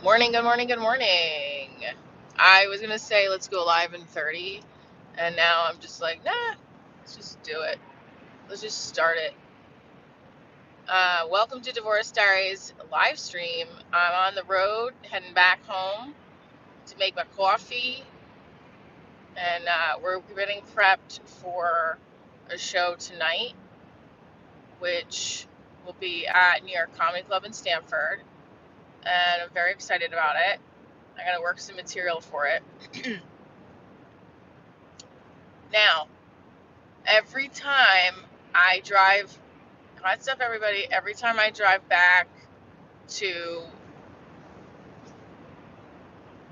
Morning, good morning, good morning. I was gonna say let's go live in 30, and now I'm just like, nah, let's just do it. Let's just start it. Welcome to Divorce Diaries live stream. I'm on the road heading back home to make my coffee, and we're getting prepped for a show tonight, which will be at New York Comedy Club in Stamford, and I'm very excited about it. I gotta work some material for it. Now, every time I drive, what's up, everybody? Every time I drive back to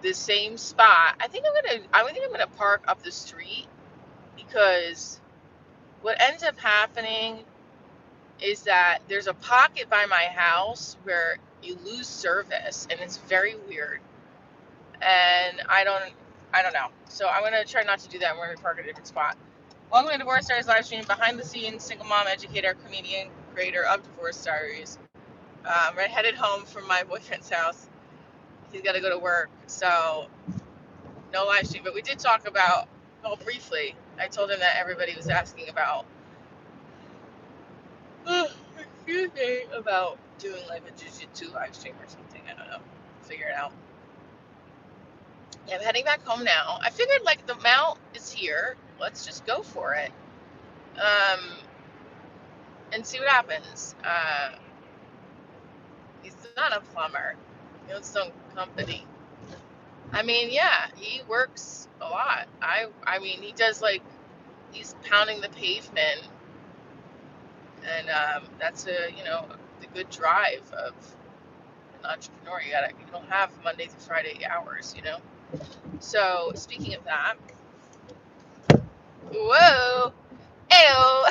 the same spot, I think I'm gonna park up the street because what ends up happening is that there's a pocket by my house where you lose service, and it's very weird. And I don't know. So I'm gonna try not to do that. I'm gonna park at a different spot. Welcome to Divorce Diaries live stream, behind the scenes, single mom, educator, comedian, creator of Divorce Diaries. We're headed home from my boyfriend's house. He's got to go to work, so no live stream. But we did talk about, well, briefly. I told him that everybody was asking about, excuse me, about doing like a jiu-jitsu live stream or something. I don't know. Figure it out. Yeah, I'm heading back home now. I figured like the mount is here. Let's just go for it. Um, and see what happens. He's not a plumber. He owns some company. I mean, yeah, he works a lot. I mean, he does like he's pounding the pavement, and that's the good drive of an entrepreneur. You don't have Monday through Friday hours. So speaking of that, whoa, ew.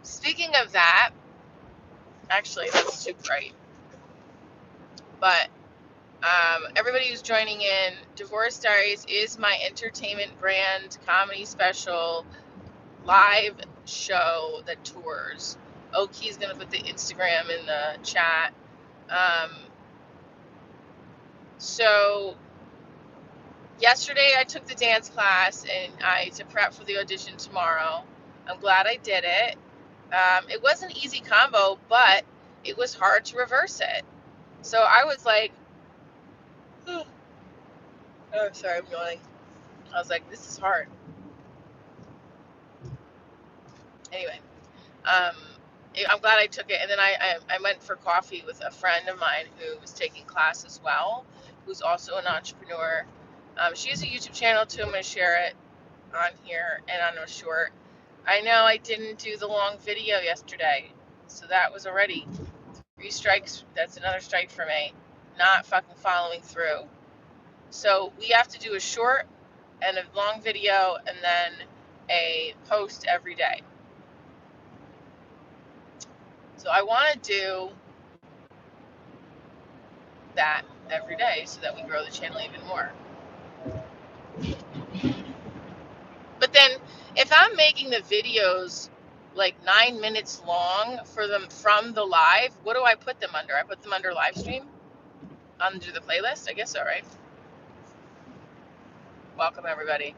Speaking of that, actually, that's too bright. But everybody who's joining in, Divorce Diaries is my entertainment brand comedy special live show that tours. Oki's gonna put the Instagram in the chat. Um, so yesterday I took the dance class and to prep for the audition tomorrow. I'm glad I did it. It was an easy combo, but it was hard to reverse it. So I was like, oh, sorry, I'm yawning. I was like, this is hard. Anyway, um, I'm glad I took it. And then I went for coffee with a friend of mine who was taking class as well, who's also an entrepreneur. She has a YouTube channel too. I'm going to share it on here and on a short. I know I didn't do the long video yesterday, so that was already 3 strikes. That's another strike for me. Not fucking following through. So we have to do a short and a long video and then a post every day. So I want to do that every day so that we grow the channel even more. But then if I'm making the videos like 9 minutes long for them from the live, what do I put them under? I put them under live stream, under the playlist. I guess so, right? Welcome everybody.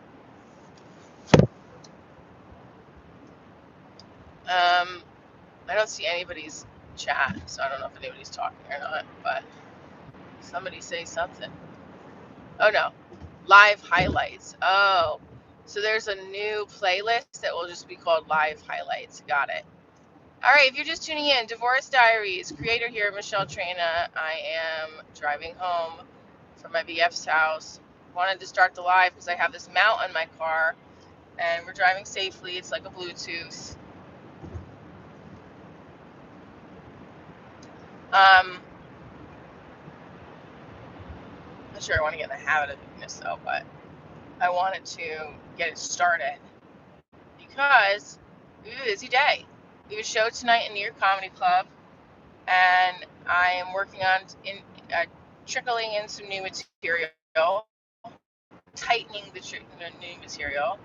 I don't see anybody's chat, so I don't know if anybody's talking or not, but somebody say something. Oh no, live highlights. Oh, so there's a new playlist that will just be called live highlights. Got it. All right, if you're just tuning in, Divorce Diaries, creator here, Michelle Trina. I am driving home from my BF's house. Wanted to start the live because I have this mount on my car, and we're driving safely. It's like a Bluetooth. Not sure I want to get in the habit of doing this though, but I wanted to get it started because we have a busy day. We have a show tonight in New York Comedy Club, and I am working on trickling in some new material, tightening the new material.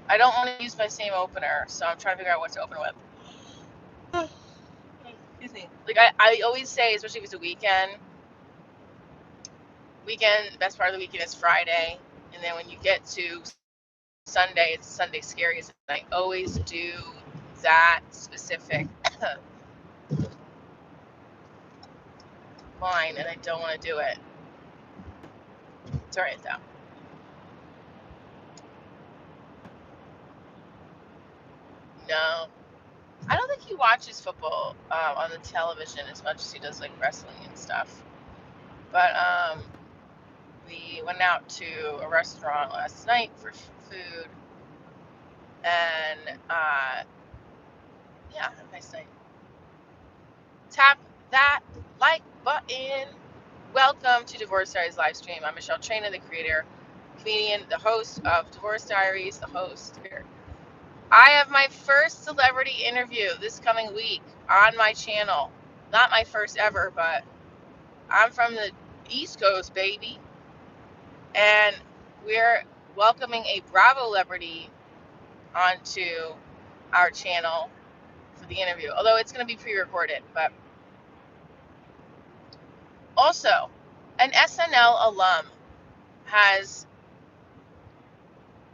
I don't want to use my same opener, so I'm trying to figure out what to open with. Excuse me. Like I always say, especially if it's a weekend, Weekend, the best part of the weekend is Friday. And then when you get to Sunday, it's Sunday Scaries. And I always do that specific line, and I don't want to do it. It's all right, though. No. I don't think he watches football on the television as much as he does like wrestling and stuff. But we went out to a restaurant last night for food, and yeah, had a nice night. Tap that like button. Welcome to Divorce Diaries live stream. I'm Michelle Traina, the creator, comedian, the host of Divorce Diaries, the host here. I have my first celebrity interview this coming week on my channel. Not my first ever, but I'm from the East Coast, baby. And we're welcoming a Bravo celebrity onto our channel for the interview. Although it's going to be pre-recorded, but also an SNL alum has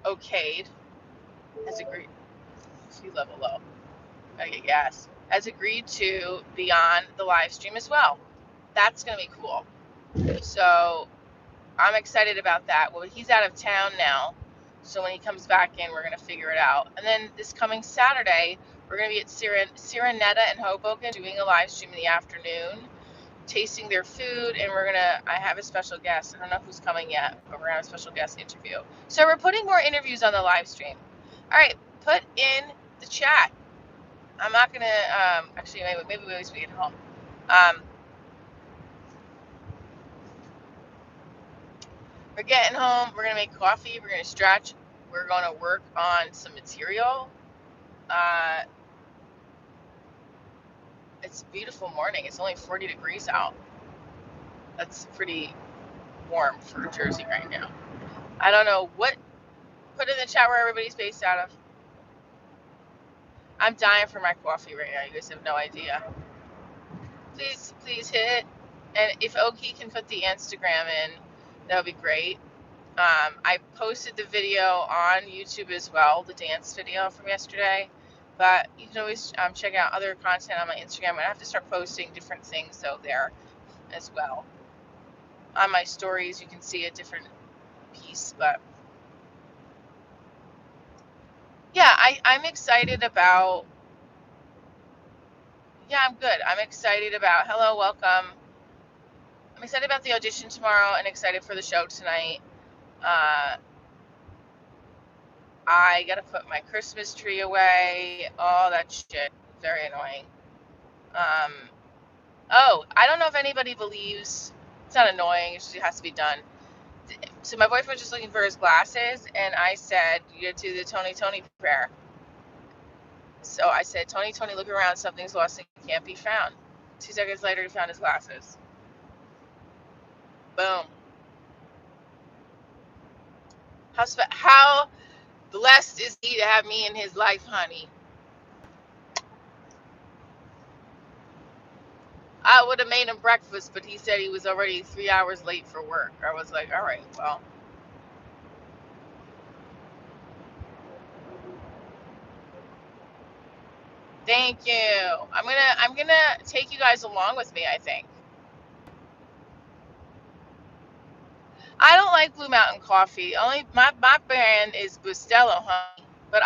agreed, sea level low, gotta get gas, has agreed to be on the live stream as well. That's going to be cool. So I'm excited about that. Well, he's out of town now, so when he comes back in, we're going to figure it out. And then this coming Saturday, we're going to be at Sirenetta in Hoboken doing a live stream in the afternoon, tasting their food, and I have a special guest. I don't know who's coming yet, but we're going to have a special guest interview. So we're putting more interviews on the live stream. All right, put in the chat. I'm not going to, actually, maybe we always be at home. We're getting home. We're going to make coffee. We're going to stretch. We're going to work on some material. It's a beautiful morning. It's only 40 degrees out. That's pretty warm for Jersey right now. I don't know what. Put in the chat where everybody's based out of. I'm dying for my coffee right now. You guys have no idea. Please hit. And if Oki can put the Instagram in, that would be great. I posted the video on YouTube as well, the dance video from yesterday. But you can always check out other content on my Instagram. And I have to start posting different things though there as well. On my stories, you can see a different piece. But yeah, I'm excited about. Yeah, I'm good. I'm excited about. Hello, welcome. I'm excited about the audition tomorrow and excited for the show tonight. I gotta put my Christmas tree away. All that shit. Very annoying. Oh, I don't know if anybody believes. It's not annoying. It just has to be done. So my boyfriend was just looking for his glasses, and I said, "You do the Tony prayer." So I said, "Tony, look around. Something's lost and can't be found." 2 seconds later, he found his glasses. Boom. How blessed is he to have me in his life, honey? I would have made him breakfast, but he said he was already 3 hours late for work. I was like, all right, well. Thank you. I'm gonna take you guys along with me, I think. I don't like Blue Mountain Coffee. Only my brand is Bustelo, honey. But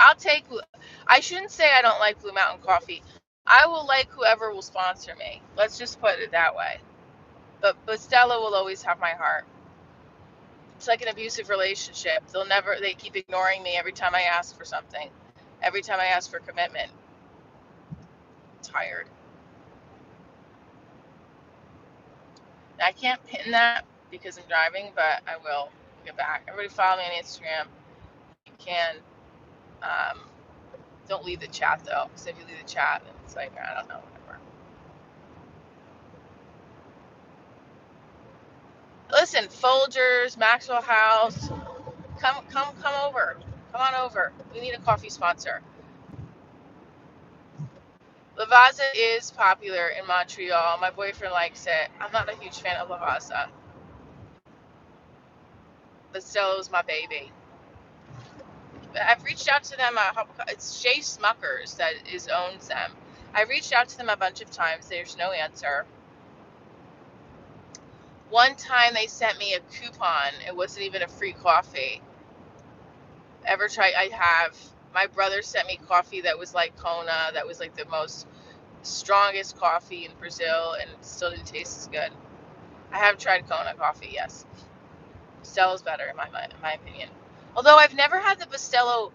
I shouldn't say I don't like Blue Mountain Coffee. I will like whoever will sponsor me. Let's just put it that way. But Bustelo will always have my heart. It's like an abusive relationship. They keep ignoring me every time I ask for something. Every time I ask for commitment. I'm tired. Now, I can't pin that because I'm driving, but I will get back. Everybody follow me on Instagram. You can. Don't leave the chat though, because if you leave the chat, it's like, I don't know, whatever. Listen, Folgers, Maxwell House, come over. Come on over. We need a coffee sponsor. Lavazza is popular in Montreal. My boyfriend likes it. I'm not a huge fan of Lavazza. Bustello's my baby. I've reached out to them. It's Shay Smuckers that owns them. I reached out to them a bunch of times. There's no answer. One time they sent me a coupon. It wasn't even a free coffee. Ever try? I have. My brother sent me coffee that was like Kona. That was like the most strongest coffee in Brazil, and it still didn't taste as good. I have tried Kona coffee. Yes, Bustello's better in my opinion. Although I've never had the Bustello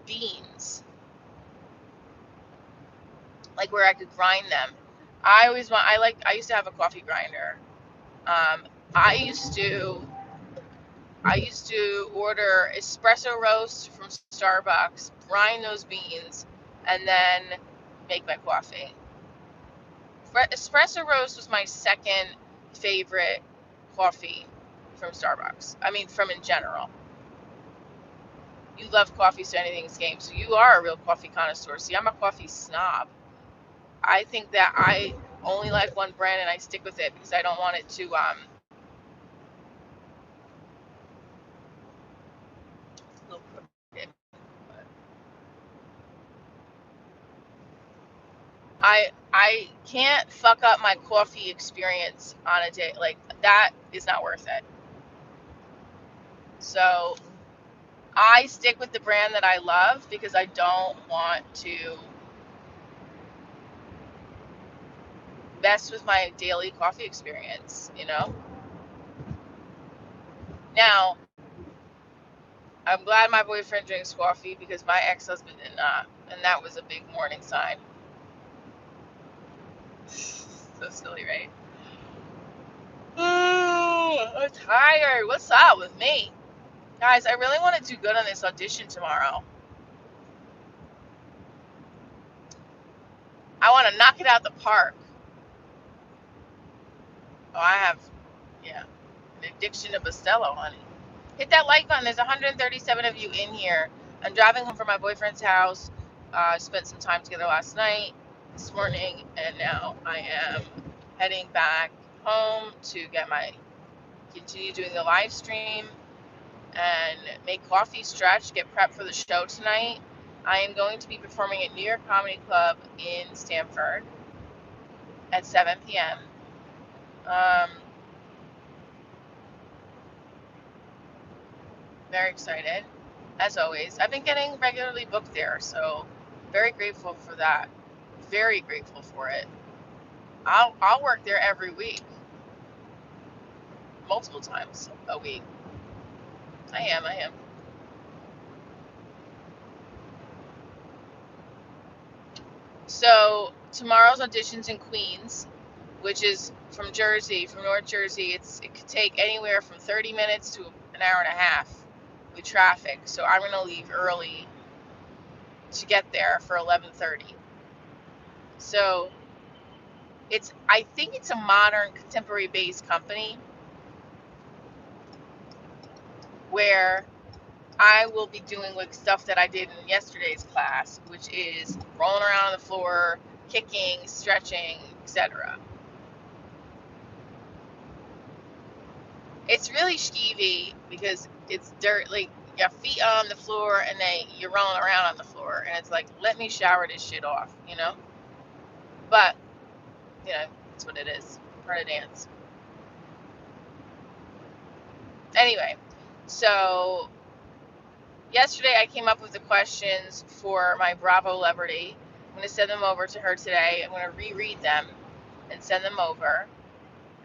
beans, like where I could grind them. I used to have a coffee grinder. Um, I used to order espresso roast from Starbucks, grind those beans, and then make my coffee. Espresso roast was my second favorite coffee from Starbucks. I mean, from in general. You love coffee, so anything's game. So you are a real coffee connoisseur. See, I'm a coffee snob. I think that I only like one brand and I stick with it because I don't want it to I can't fuck up my coffee experience on a day like that. Is not worth it. So I stick with the brand that I love because I don't want to mess with my daily coffee experience, you know? Now, I'm glad my boyfriend drinks coffee because my ex-husband did not, and that was a big warning sign. So silly, right? I'm tired. What's up with me? Guys, I really want to do good on this audition tomorrow. I want to knock it out the park. Oh, I have, yeah, an addiction to Bustelo, honey. Hit that like button. There's 137 of you in here. I'm driving home from my boyfriend's house. Spent some time together last night, this morning, and now I am heading back home to continue doing the live stream and make coffee, stretch, get prepped for the show tonight. I am going to be performing at New York Comedy Club in Stamford at 7 p.m. Very excited, as always. I've been getting regularly booked there, so very grateful for that. Very grateful for it. I'll work there every week, multiple times a week. I am. So tomorrow's audition's in Queens, which is from Jersey, from North Jersey. It could take anywhere from 30 minutes to an hour and a half with traffic. So I'm gonna leave early to get there for 11:30. So I think it's a modern, contemporary based company where I will be doing like stuff that I did in yesterday's class, which is rolling around on the floor, kicking, stretching, etc. It's really skeevy because it's dirt, like your feet on the floor and then you're rolling around on the floor, and it's like, let me shower this shit off, you know? But, you know, it's what it is. Part of dance. Anyway, so yesterday I came up with the questions for my Bravo Celebrity. I'm going to send them over to her today. I'm going to reread them and send them over.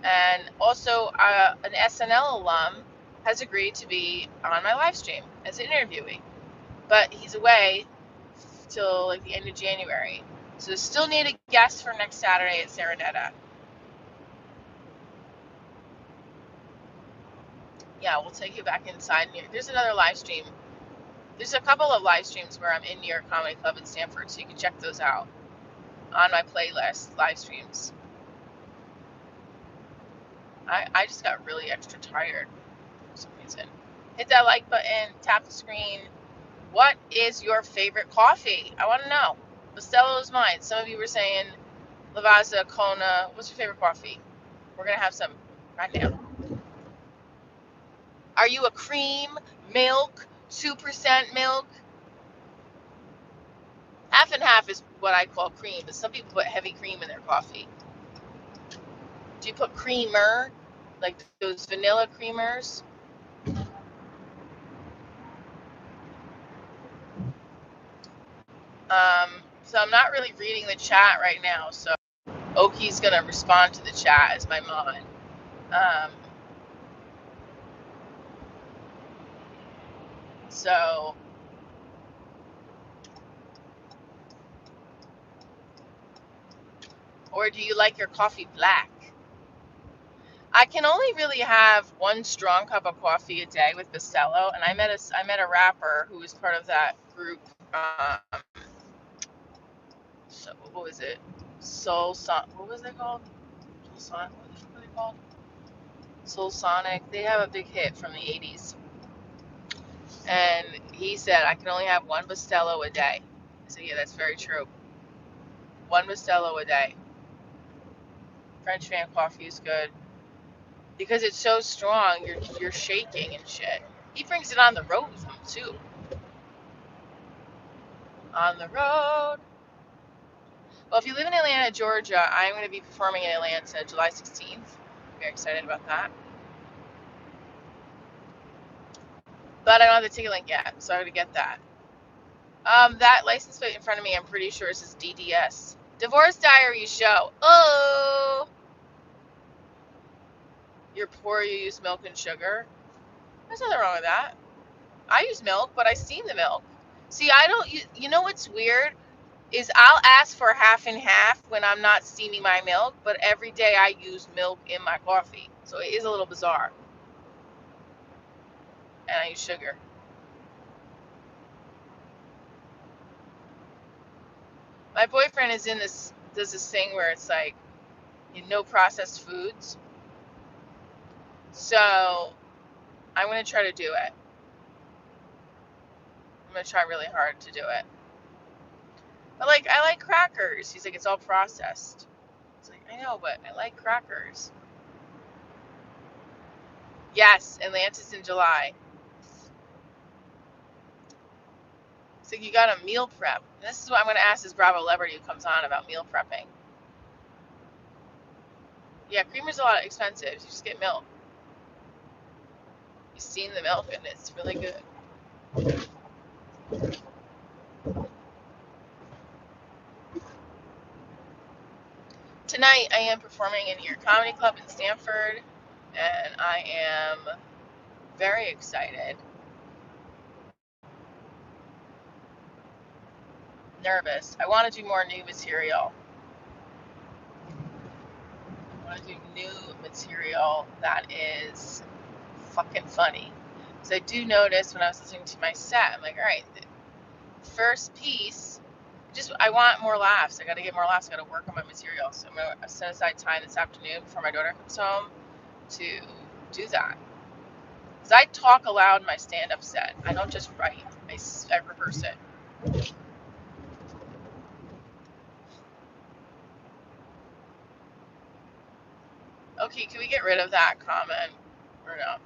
And also, an SNL alum has agreed to be on my live stream as an interviewee, but he's away till like the end of January. So still need a guest for next Saturday at Serenetta. Yeah, we'll take you back inside. There's another live stream. There's a couple of live streams where I'm in New York Comedy Club in Stamford, so you can check those out on my playlist, live streams. I just got really extra tired for some reason. Hit that like button, tap the screen. What is your favorite coffee? I want to know. Bustelo is mine. Some of you were saying Lavazza, Kona. What's your favorite coffee? We're going to have some right now. Are you a cream, milk, 2% milk? Half and half is what I call cream, but some people put heavy cream in their coffee. Do you put creamer, like those vanilla creamers? So I'm not really reading the chat right now, so Oki's going to respond to the chat as my mod. So, or do you like your coffee black? I can only really have one strong cup of coffee a day with Bustelo, and I met a rapper who was part of that group. So what was it? Soul Son. What was it called? Soul Son. What were they called? Soul Sonic. They have a big hit from the '80s, and he said I can only have one Bustelo a day. I said, yeah, that's very true. One Bustelo a day. French fan coffee is good because it's so strong. You're shaking and shit. He brings it on the road with him too. On the road. Well, if you live in Atlanta, Georgia, I'm going to be performing in Atlanta July 16th. Very excited about that. But I don't have the ticket link yet, so I have to get that. That license plate in front of me, I'm pretty sure it says DDS. Divorce Diaries show. Oh! You're poor, you use milk and sugar. There's nothing wrong with that. I use milk, but I steam the milk. See, I don't, you know what's weird? Is I'll ask for half and half when I'm not steaming my milk, but every day I use milk in my coffee. So it is a little bizarre. And I use sugar. My boyfriend is does this thing where it's like, no processed foods. So I'm going to try to do it. I'm going to try really hard to do it. But I like crackers. He's like, it's all processed. It's like, I know, but I like crackers. Yes, Atlanta's in July. So you got a meal prep. And this is what I'm going to ask this Bravo celebrity who comes on about meal prepping. Yeah, creamer's a lot expensive. You just get milk. You steam the milk and it's really good. Tonight I am performing in your comedy club in Stanford, and I am very excited. Nervous. I want to do more new material. I want to do new material that is fucking funny. So I do notice when I was listening to my set, I'm like, all right, the first piece, I want more laughs. I got to get more laughs. I got to work on my material. So I'm going to set aside time this afternoon before my daughter comes home to do that. Because I talk aloud in my stand-up set. I don't just write. I rehearse it. Okay, can we get rid of that comment or no?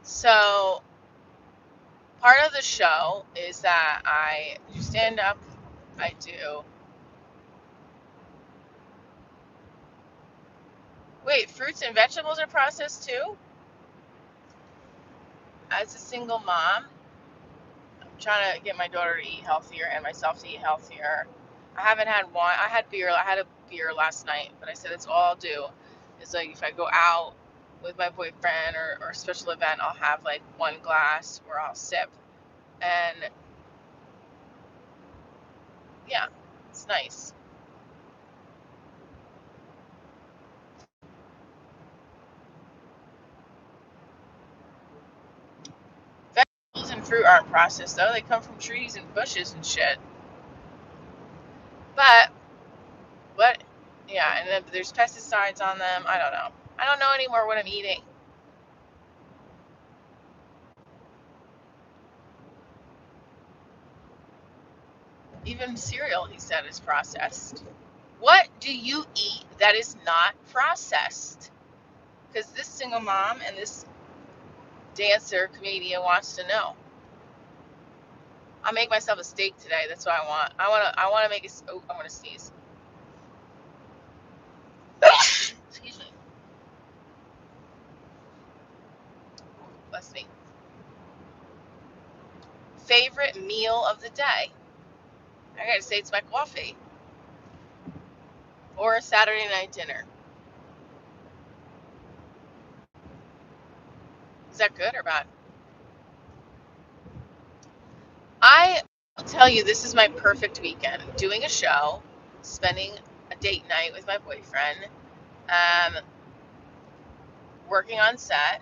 So part of the show is that I do stand up. I do. Wait, fruits and vegetables are processed too? As a single mom, I'm trying to get my daughter to eat healthier and myself to eat healthier. I haven't had wine. I had beer. I had a beer last night, but I said it's all I'll do. It's like if I go out with my boyfriend or a special event, I'll have like one glass or I'll sip. And yeah, it's nice. Vegetables and fruit aren't processed though. They come from trees and bushes and shit. But what? Yeah, and then there's pesticides on them. I don't know. I don't know anymore what I'm eating. Even cereal, he said, is processed. What do you eat that is not processed? Because this single mom and this dancer comedian wants to know. I'll make myself a steak today. That's what I want. I want to make a. Oh, I want to sneeze. Excuse me. Bless me. Favorite meal of the day? I gotta say it's my coffee or a Saturday night dinner. Is that good or bad? I will tell you, this is my perfect weekend. Doing a show, spending a date night with my boyfriend, um, working on set,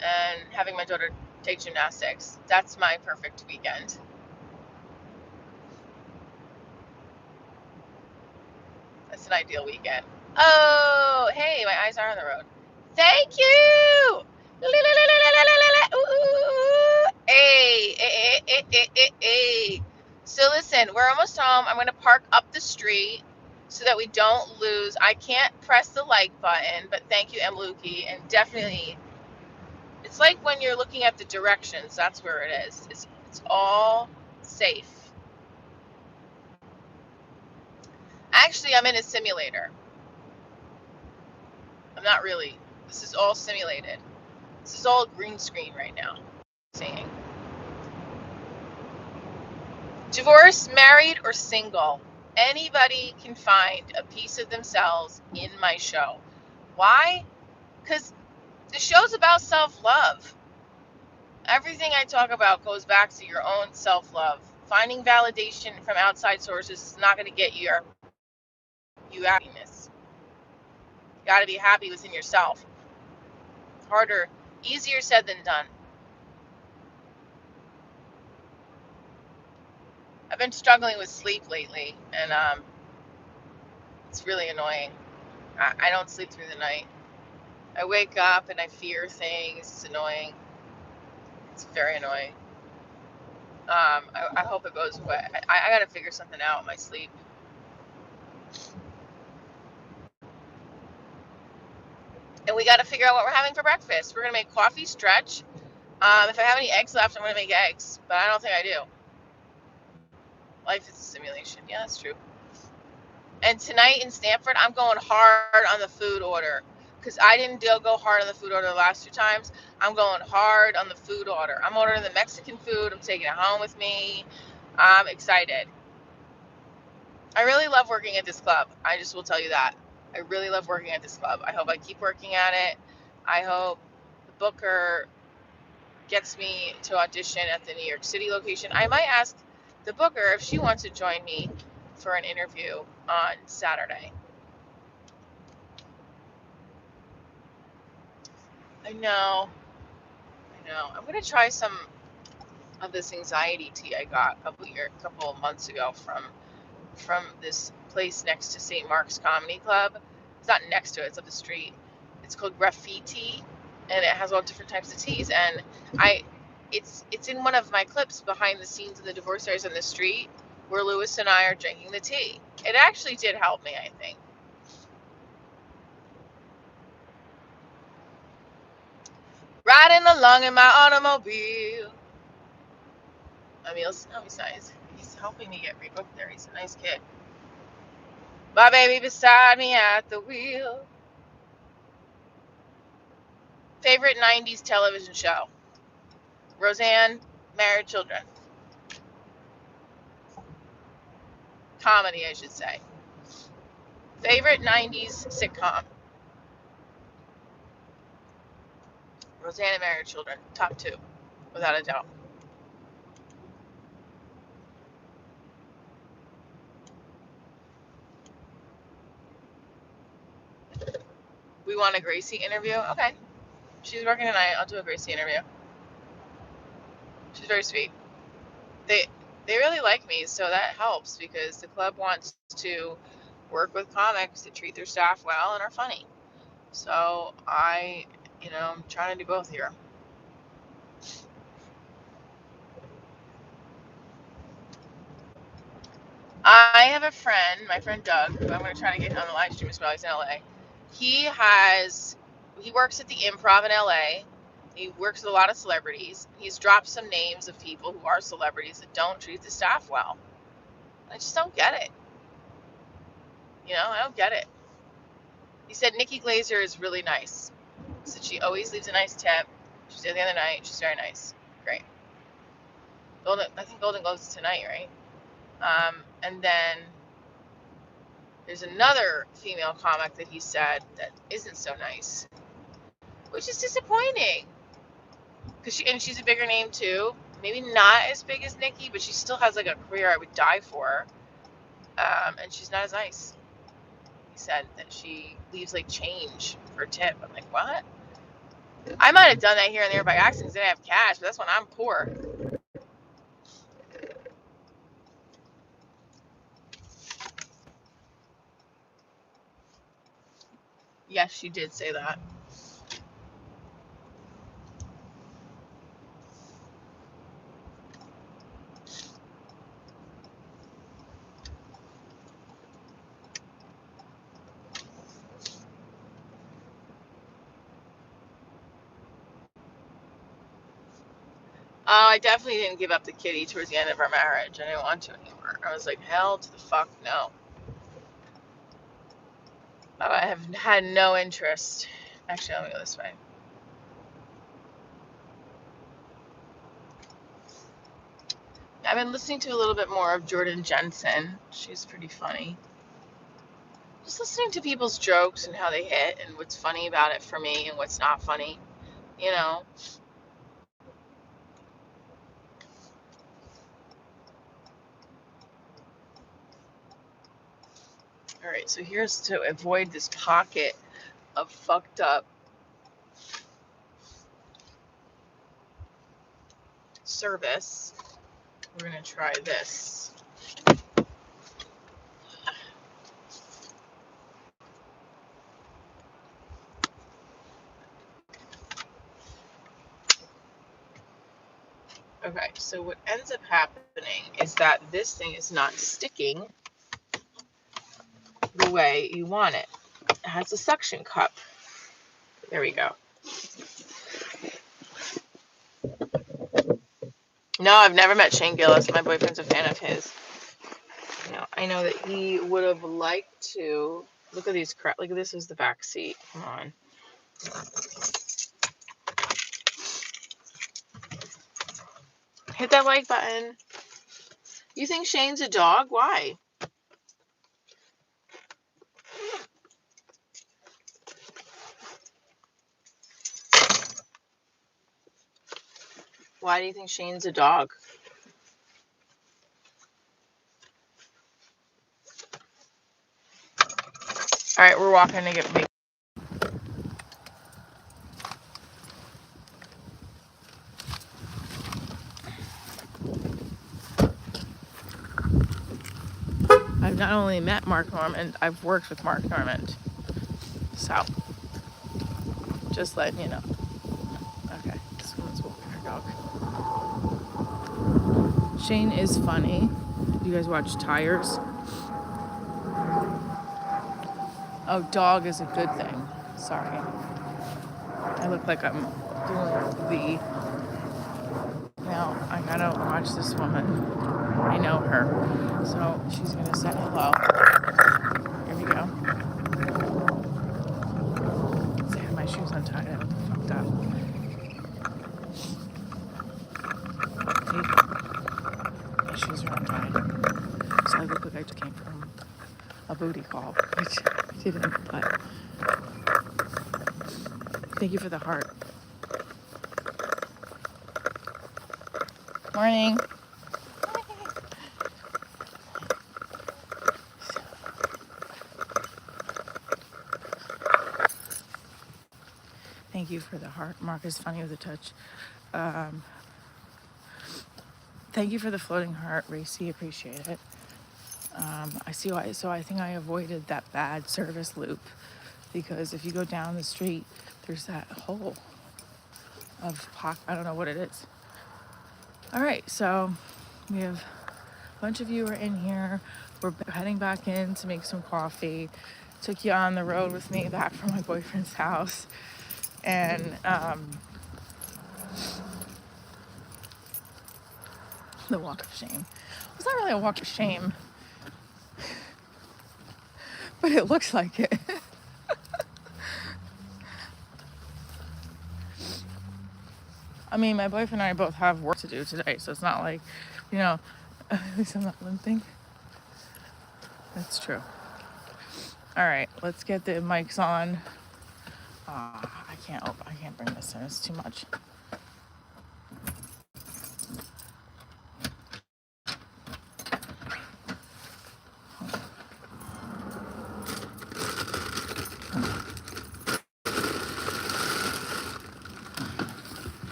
and having my daughter take gymnastics. That's my perfect weekend. That's an ideal weekend. Oh, hey, my eyes are on the road. Thank you. Hey, hey, hey, hey, hey, hey. So listen, we're almost home. I'm going to park up the street so that we don't lose. I can't press the like button, but thank you, M. Lukey. And definitely, it's like when you're looking at the directions, that's where it is. It's all safe. Actually, I'm in a simulator. I'm not really. This is all simulated. This is all green screen right now. Saying divorced, married, or single. Anybody can find a piece of themselves in my show. Why? Because the show's about self-love. Everything I talk about goes back to your own self-love. Finding validation from outside sources is not going to get you happiness. You got to be happy within yourself. Harder, easier said than done. I've been struggling with sleep lately, and it's really annoying. I don't sleep through the night. I wake up and I fear things. It's annoying. It's very annoying. I hope it goes away. I got to figure something out with my sleep. And we got to figure out what we're having for breakfast. We're going to make coffee, stretch. If I have any eggs left, I'm going to make eggs. But I don't think I do. Life is a simulation. Yeah, that's true. And tonight in Stanford, I'm going hard on the food order. Because I didn't go hard on the food order the last 2 times. I'm going hard on the food order. I'm ordering the Mexican food. I'm taking it home with me. I'm excited. I really love working at this club. I just will tell you that. I really love working at this club. I hope I keep working at it. I hope the booker gets me to audition at the New York City location. I might ask the booker if she wants to join me for an interview on Saturday. I know. I'm going to try some of this anxiety tea I got a couple of months ago from this place next to St. Mark's Comedy Club. It's not next to it, it's up the street. It's called Graffiti, and it has all different types of teas. And it's in one of my clips behind the scenes of the Divorce Diaries on the street, where Lewis and I are drinking the tea. It actually did help me, I think. Riding along in my automobile. Emil's nice. He's helping me get rebooked there. He's a nice kid. My baby beside me at the wheel. Favorite 90s television show? Roseanne, Married Children. Comedy, I should say. Favorite 90s sitcom? Roseanne and Married Children. Top 2, without a doubt. We want a Gracie interview? Okay. She's working tonight. I'll do a Gracie interview. She's very sweet. They really like me, so that helps because the club wants to work with comics that treat their staff well and are funny. So I'm trying to do both here. I have a friend, my friend Doug, who I'm going to try to get on the live stream as well. He's in LA. He works at the Improv in LA. He works with a lot of celebrities. He's dropped some names of people who are celebrities that don't treat the staff well. I just don't get it. You know, I don't get it. He said Nikki Glazer is really nice. He said she always leaves a nice tip. She was there the other night. She's very nice. Great. I think Golden Globes is tonight, right? And then there's another female comic that he said that isn't so nice, which is disappointing. She's a bigger name too. Maybe not as big as Nikki, but she still has like a career I would die for. And she's not as nice. He said that she leaves like change for a tip. I'm like, what? I might have done that here and there by accident because I didn't have cash, but that's when I'm poor. Yes, she did say that. I definitely didn't give up the kitty towards the end of our marriage. I didn't want to anymore. I was like, hell to the fuck no. I have had no interest. Actually, let me go this way. I've been listening to a little bit more of Jordan Jensen. She's pretty funny. Just listening to people's jokes and how they hit and what's funny about it for me and what's not funny. You know? Alright, so here's to avoid this pocket of fucked up service. We're going to try this. Okay, so what ends up happening is that this thing is not sticking the way you want it. It has a suction cup. There we go. No, I've never met Shane Gillis. My boyfriend's a fan of his. Now, I know that he would have liked to. Look at these crap. Look at this is the back seat. Come on. Hit that like button. You think Shane's a dog? Why? Why do you think Shane's a dog? All right, we're walking to get me. I've not only met Mark Normand, I've worked with Mark Normand. So, just letting you know. Okay, this one's walking her dog. Shane is funny. You guys watch Tires? Oh, dog is a good thing. Sorry. I look like I'm doing the... Now, I gotta watch this woman. I know her. So, she's gonna say hello. Here we go. I have my shoes untied. I look fucked up. See? My shoes are untied. So I look like I just came from a booty call, which I didn't, but thank you for the heart. Morning. Thank you for the heart. Mark is funny with a touch. Thank you for the floating heart, Racy. Appreciate it. I see why. So I think I avoided that bad service loop because if you go down the street, there's that hole of I don't know what it is. All right, so we have a bunch of you are in here. We're heading back in to make some coffee. Took you on the road with me back from my boyfriend's house. And the walk of shame. It's not really a walk of shame, but it looks like it. I mean, my boyfriend and I both have work to do today, so it's not like, you know, at least I'm not limping. That's true. All right, let's get the mics on. I can't bring this in. It's too much.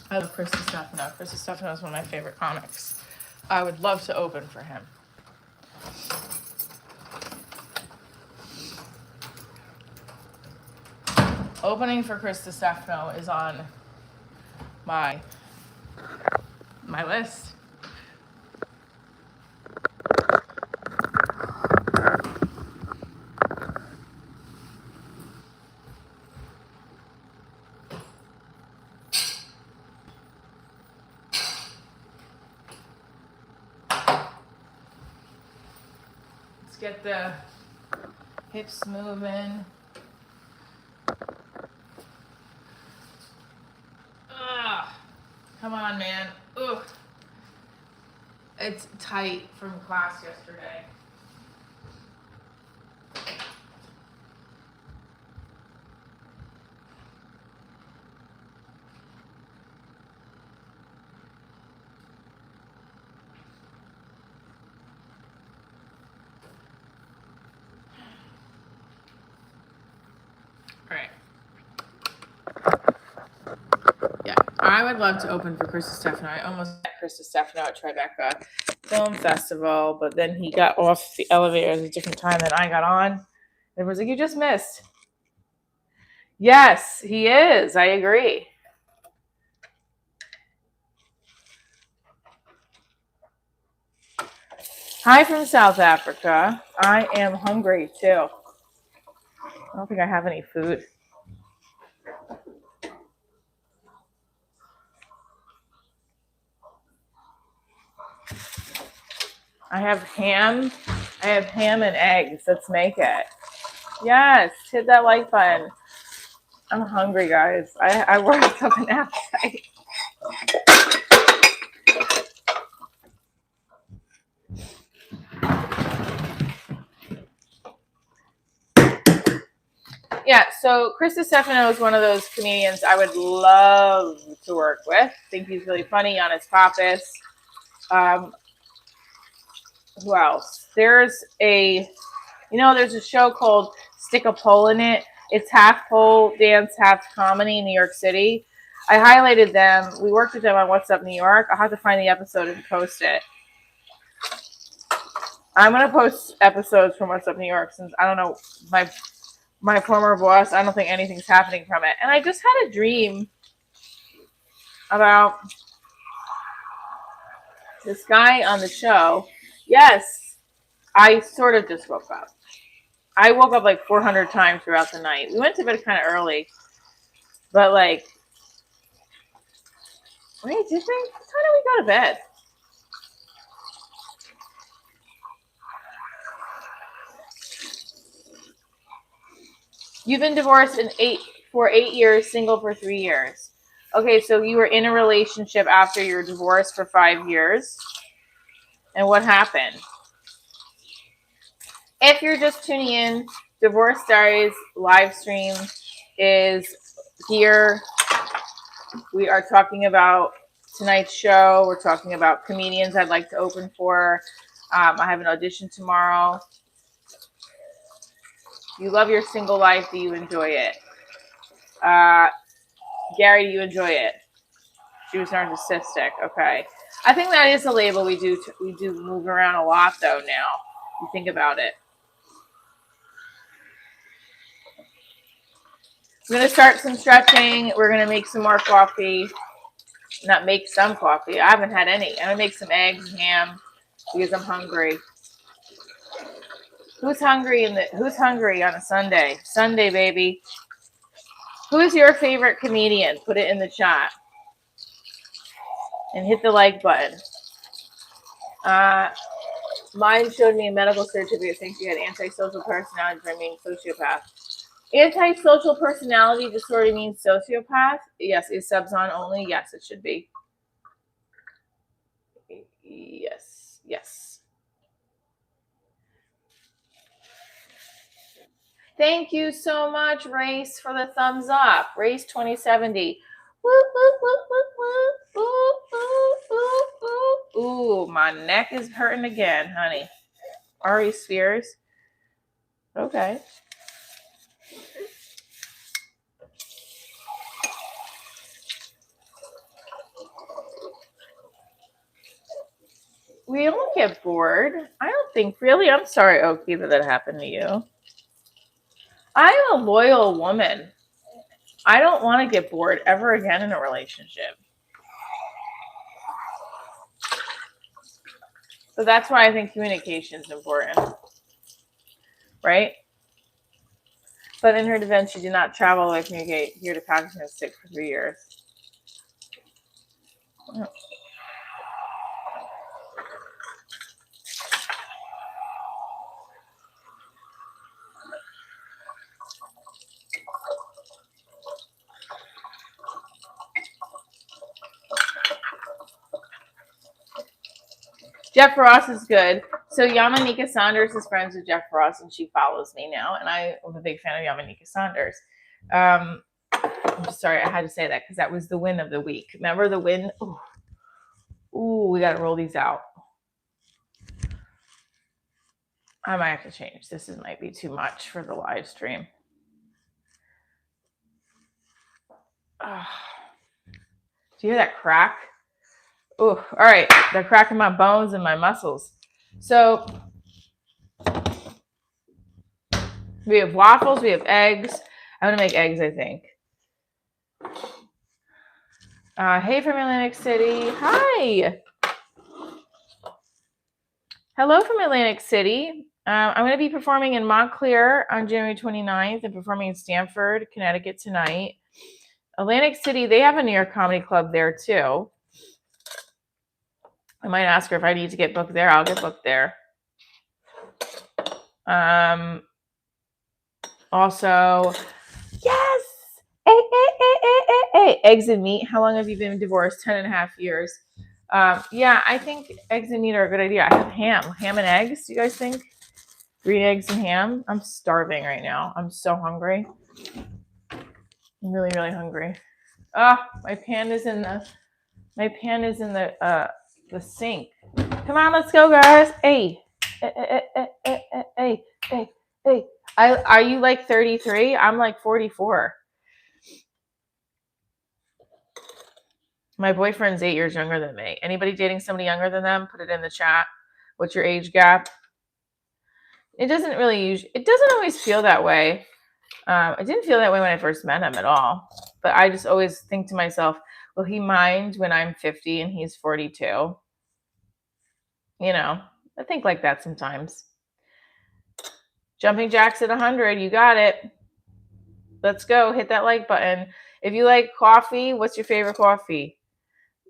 I love Chris Stefano. Chris Stefano is one of my favorite comics. I would love to open for him. Opening for Chris Stefano is on my list. Let's get the hips moving. Come on, man. Ugh. It's tight from class yesterday. All right. Yeah, I would love to open for Chris Stefano. I almost met Chris Stefano at Tribeca Film Festival, but then he got off the elevator at a different time than I got on. And everyone's like, you just missed. Yes, he is. I agree. Hi from South Africa. I am hungry too. I don't think I have any food. I have ham. I have ham and eggs. Let's make it. Yes, hit that like button. I'm hungry, guys. I worked up an appetite. Yeah, so Chris Stefano is one of those comedians I would love to work with. I think he's really funny on his Pappas. Who else? There's a show called Stick a Pole in It. It's half pole dance, half comedy in New York City. I highlighted them. We worked with them on What's Up New York. I'll have to find the episode and post it. I'm going to post episodes from What's Up New York since I don't know, my former boss, I don't think anything's happening from it. And I just had a dream about this guy on the show. Yes, I sort of just woke up. I woke up like 400 times throughout the night. We went to bed kind of early. But like, wait, did we? What time did we go to bed? You've been divorced for 8 years, single for 3 years. Okay, so you were in a relationship after your divorce for 5 years. And what happened? If you're just tuning in, Divorce Diaries live stream is here. We are talking about tonight's show. We're talking about comedians I'd like to open for. I have an audition tomorrow. You love your single life. Do you enjoy it? Gary, do you enjoy it? She was narcissistic. Okay. I think that is a label we do move around a lot, though, now. You think about it. I'm going to start some stretching. We're going to make some more coffee. Not make some coffee. I haven't had any. I'm going to make some eggs and ham because I'm hungry. Who's hungry on a Sunday? Sunday, baby. Who is your favorite comedian? Put it in the chat. And hit the like button. Mine showed me a medical certificate saying she had antisocial personality disorder, meaning sociopath. Antisocial personality disorder means sociopath? Yes. Is subs on only? Yes, it should be. Yes. Yes. Thank you so much, Race, for the thumbs up. Race 2070. Woo, woo, woo, woo, woo. Ooh, ooh, ooh, ooh. Ooh, my neck is hurting again, honey. Ari Spears. Okay. We don't get bored. I don't think, really. I'm sorry, Oki, that happened to you. I'm a loyal woman. I don't want to get bored ever again in a relationship. So that's why I think communication is important. Right? But in her defense, she did not travel all the way from UK here to Pakistan and stick for 3 years. Jeff Ross is good. So Yamanika Saunders is friends with Jeff Ross, and she follows me now. And I am a big fan of Yamanika Saunders. I'm sorry, I had to say that because that was the win of the week. Remember the win? Ooh, we got to roll these out. I might have to change. This might be too much for the live stream. Do you hear that crack? Ooh, all right. They're cracking my bones and my muscles. So we have waffles. We have eggs. I'm going to make eggs, I think. Hey from Atlantic City. Hi. Hello from Atlantic City. I'm going to be performing in Montclair on January 29th and performing in Stamford, Connecticut tonight. Atlantic City, they have a New York Comedy Club there too. I might ask her if I need to get booked there. I'll get booked there. Also, yes! Hey. Eggs and meat. How long have you been divorced? 10.5 years. Yeah, I think eggs and meat are a good idea. I have ham and eggs. Do you guys think? Green eggs and ham. I'm starving right now. I'm so hungry. I'm really, really hungry. My pan is in the sink. Come on, let's go, guys. Hey. Are you like 33? I'm like 44. My boyfriend's 8 years younger than me. Anybody dating somebody younger than them? Put it in the chat. What's your age gap? It doesn't always feel that way. It didn't feel that way when I first met him at all. But I just always think to myself, will he mind when I'm 50 and he's 42? You know, I think like that sometimes. Jumping jacks at 100. You got it. Let's go. Hit that like button. If you like coffee, what's your favorite coffee?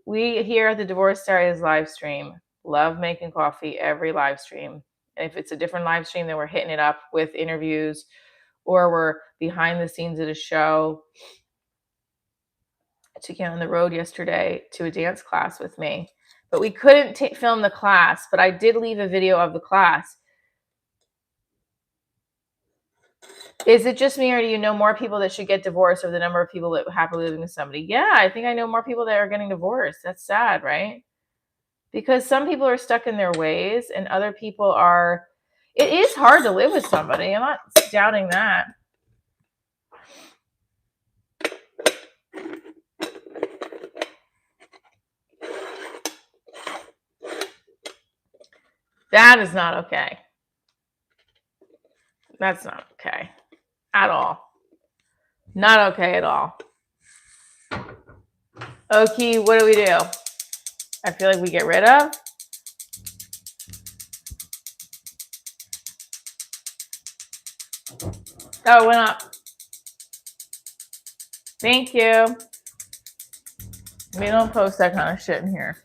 We here at the Divorce Diaries live stream love making coffee every live stream. And if it's a different live stream, then we're hitting it up with interviews or we're behind the scenes at a show. I took you on the road yesterday to a dance class with me, but we couldn't film the class, but I did leave a video of the class. Is it just me, or do you know more people that should get divorced, or the number of people that happily living with somebody? Yeah, I think I know more people that are getting divorced. That's sad, right? Because some people are stuck in their ways and other people are, it is hard to live with somebody. I'm not doubting that. That is not okay. That's not okay at all. Not okay at all. Okay, what do we do? I feel like we get rid of. Oh, it went up. Thank you. We don't post that kind of shit in here.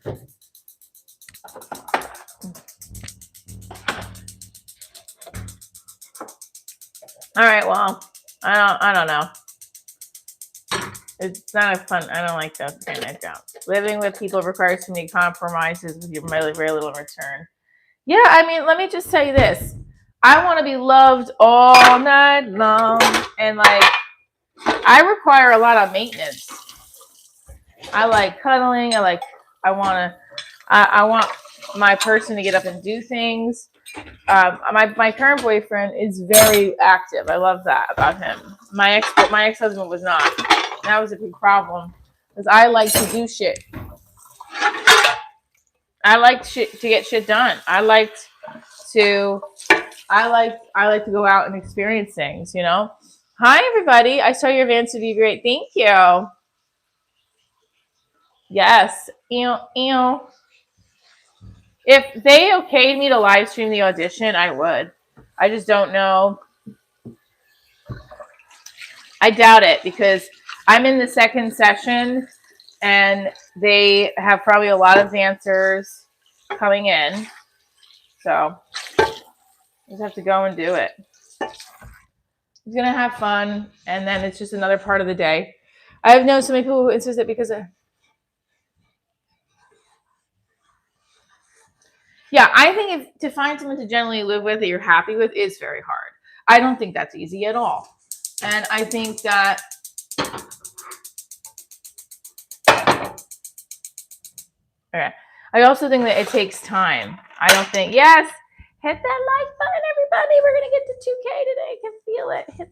All right, well, I don't know. It's not a fun. I don't like that thing. I don't. Living with people requires too many compromises with your very little in return. Yeah, I mean, let me just tell you this. I want to be loved all night long, and like, I require a lot of maintenance. I like cuddling. I want my person to get up and do things. My current boyfriend is very active. I love that about him. My ex-husband was not. That was a big problem because I like to do shit. I like to get shit done. I like to go out and experience things. You know. Hi everybody. I saw your advance would be great. Thank you. Yes. If they okayed me to live stream the audition, I would. I just don't know. I doubt it because I'm in the second session and they have probably a lot of dancers coming in. So I just have to go and do it. He's going to have fun. And then it's just another part of the day. I have known so many people who insist that because of... Yeah, I think to find someone to generally live with that you're happy with is very hard. I don't think that's easy at all. And I think that okay. I also think that it takes time. I don't think, yes, hit that like button, everybody. We're going to get to 2K today. I can feel it. Hit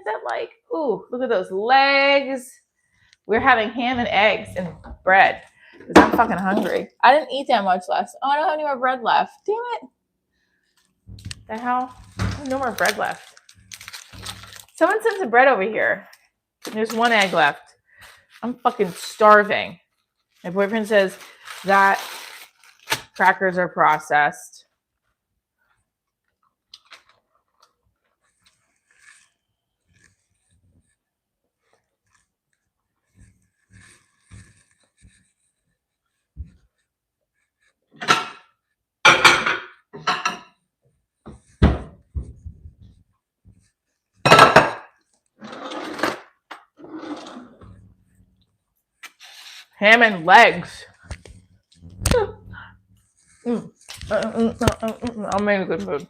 that like. Ooh, look at those legs. We're having ham and eggs and bread because I'm fucking hungry. I didn't eat that much last. Oh, I don't have any more bread left. Damn it. The hell? I have no more bread left. Someone sent some bread over here. There's one egg left. I'm fucking starving. My boyfriend says that crackers are processed. Ham and legs. I'm in a good mood.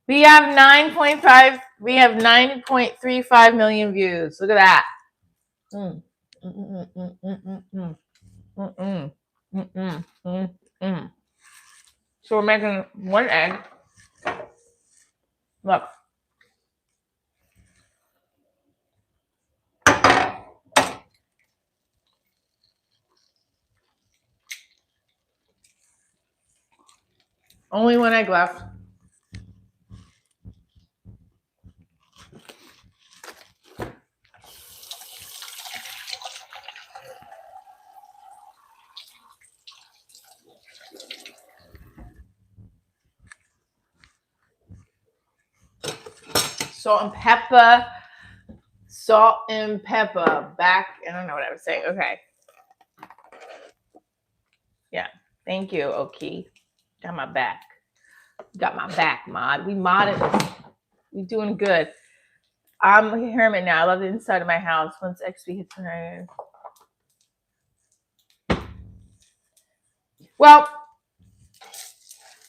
We have 9.5. We have 9.35 million views. Look at that. So we're making one egg. Look. Only one egg left. Salt and pepper. Salt and pepper. Back. I don't know what I was saying. Okay. Yeah. Thank you, Oki. Got my back. Got my back, Mod. We modded. We doing good. I'm a hermit now. I love the inside of my house. Once XP hits my... Well,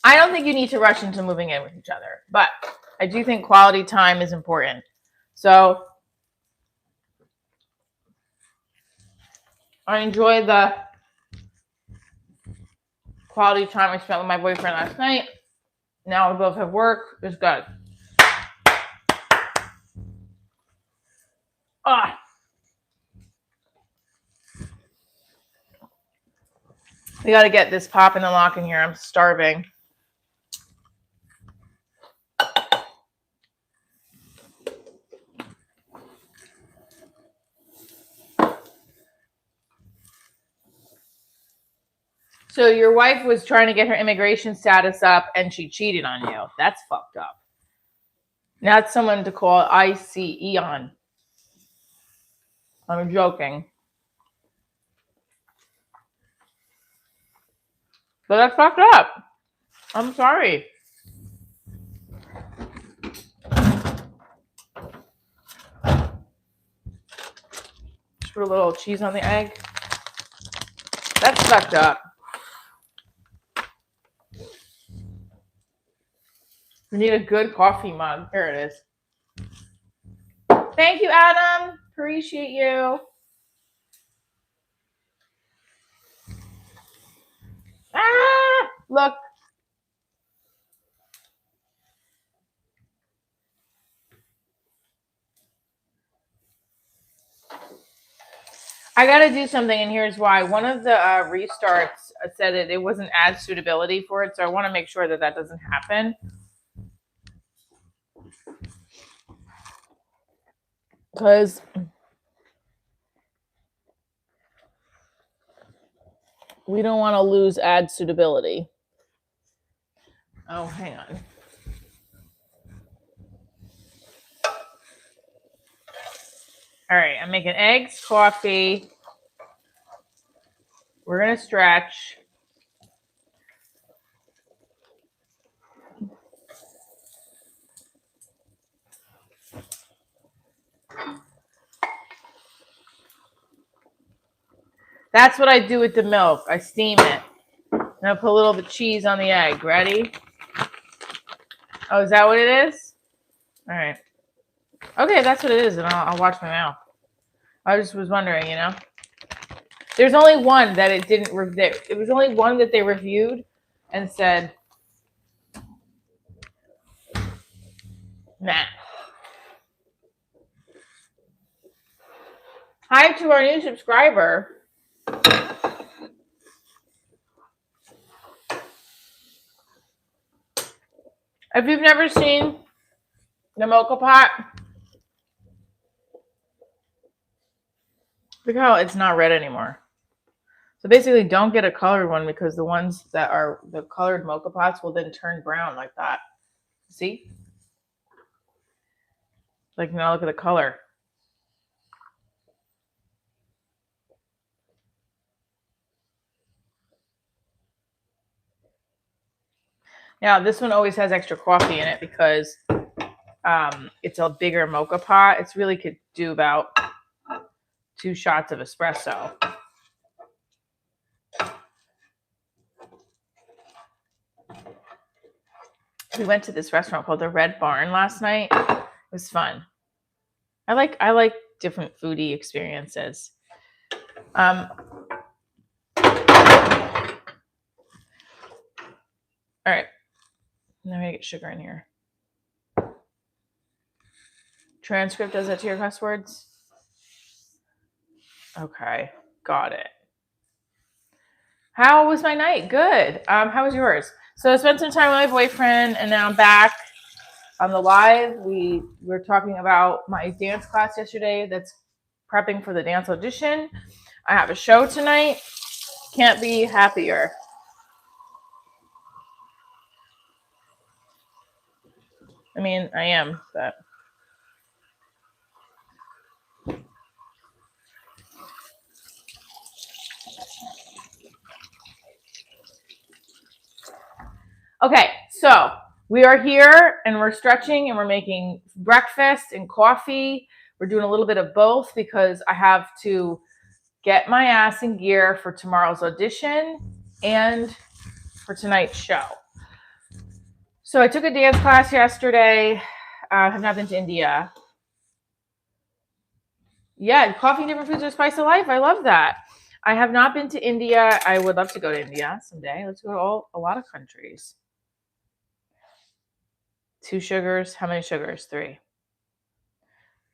I don't think you need to rush into moving in with each other, but I do think quality time is important. So I enjoyed the quality time I spent with my boyfriend last night. Now we both have work. It's good. Ah. We got to get this pop and the lock in here. I'm starving. So your wife was trying to get her immigration status up and she cheated on you. That's fucked up. Now it's someone to call ICE on. I'm joking. But that's fucked up. I'm sorry. Just put a little cheese on the egg. That's fucked up. We need a good coffee mug. Here it is. Thank you, Adam. Appreciate you. Ah, look. I got to do something, and here's why. One of the restarts said it wasn't ad suitability for it, so I want to make sure that that doesn't happen. Because we don't want to lose ad suitability. Oh, hang on. All right, I'm making eggs, coffee. We're going to stretch. That's what I do with the milk. I steam it. And I put a little bit of cheese on the egg. Ready? Oh, is that what it is? All right. Okay, that's what it is, and I'll watch my mouth. I just was wondering, you know. There's only one that it didn't review. It was only one that they reviewed and said, nah. Hi to our new subscriber. If you've never seen the mocha pot, look how it's not red anymore. So basically don't get a colored one because the ones that are the colored mocha pots will then turn brown like that. See? Like now look at the color. Now this one always has extra coffee in it because it's a bigger mocha pot. It's really could do about 2 shots of espresso. We went to this restaurant called the Red Barn last night. It was fun. I like different foodie experiences. All right. Now I get sugar in here. Transcript does that to your cuss words? Okay, got it. How was my night? Good. How was yours? So I spent some time with my boyfriend, and now I'm back on the live. We were talking about my dance class yesterday that's prepping for the dance audition. I have a show tonight. Can't be happier. I mean, I am, but... Okay, so we are here and we're stretching and we're making breakfast and coffee. We're doing a little bit of both because I have to get my ass in gear for tomorrow's audition and for tonight's show. So I took a dance class yesterday. I have not been to India. Yeah, coffee and different foods are spice of life. I love that. I have not been to India. I would love to go to India someday. Let's go to a lot of countries. 2 sugars. How many sugars? 3.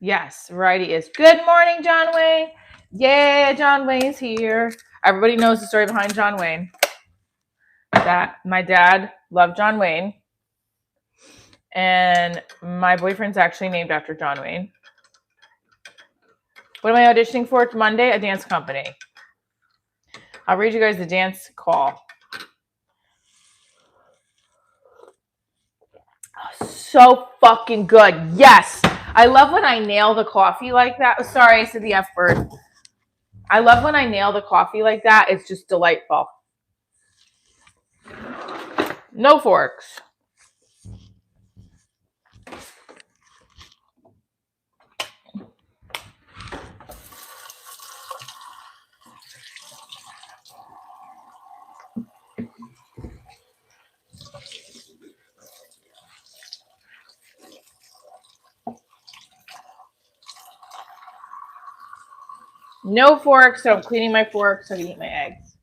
Yes, variety is. Good morning, John Wayne. Yeah, John Wayne's here. Everybody knows the story behind John Wayne. That my dad loved John Wayne. And my boyfriend's actually named after John Wayne. What am I auditioning for? It's Monday, a dance company. I'll read you guys the dance call. so fucking good. Yes. I love when I nail the coffee like that. Sorry, I said the F word. I love when I nail the coffee like that. It's just delightful. No forks. No forks, so I'm cleaning my forks so I can eat my eggs.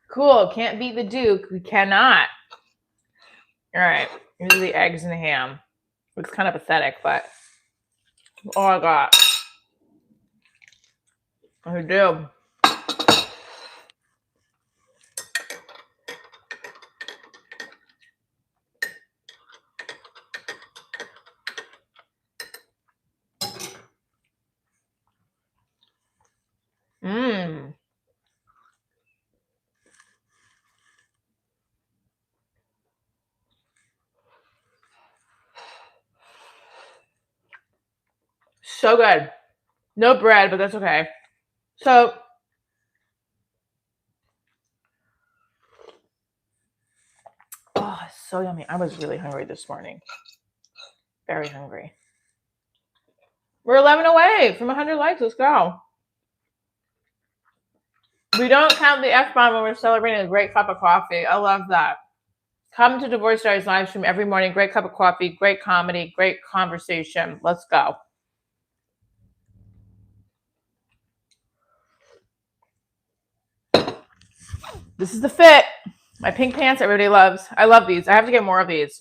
Cool, can't beat the Duke. We cannot. All right, these are the eggs and the ham. Looks kind of pathetic, but oh my god. I do. Mmm. So good. No bread, but that's okay. So, oh, it's so yummy. I was really hungry this morning. Very hungry. We're 11 away from 100 likes. Let's go. We don't count the F-bomb when we're celebrating a great cup of coffee. I love that. Come to Divorce Diaries live stream every morning. Great cup of coffee, great comedy, great conversation. Let's go. This is the fit. My pink pants everybody loves. I love these. I have to get more of these.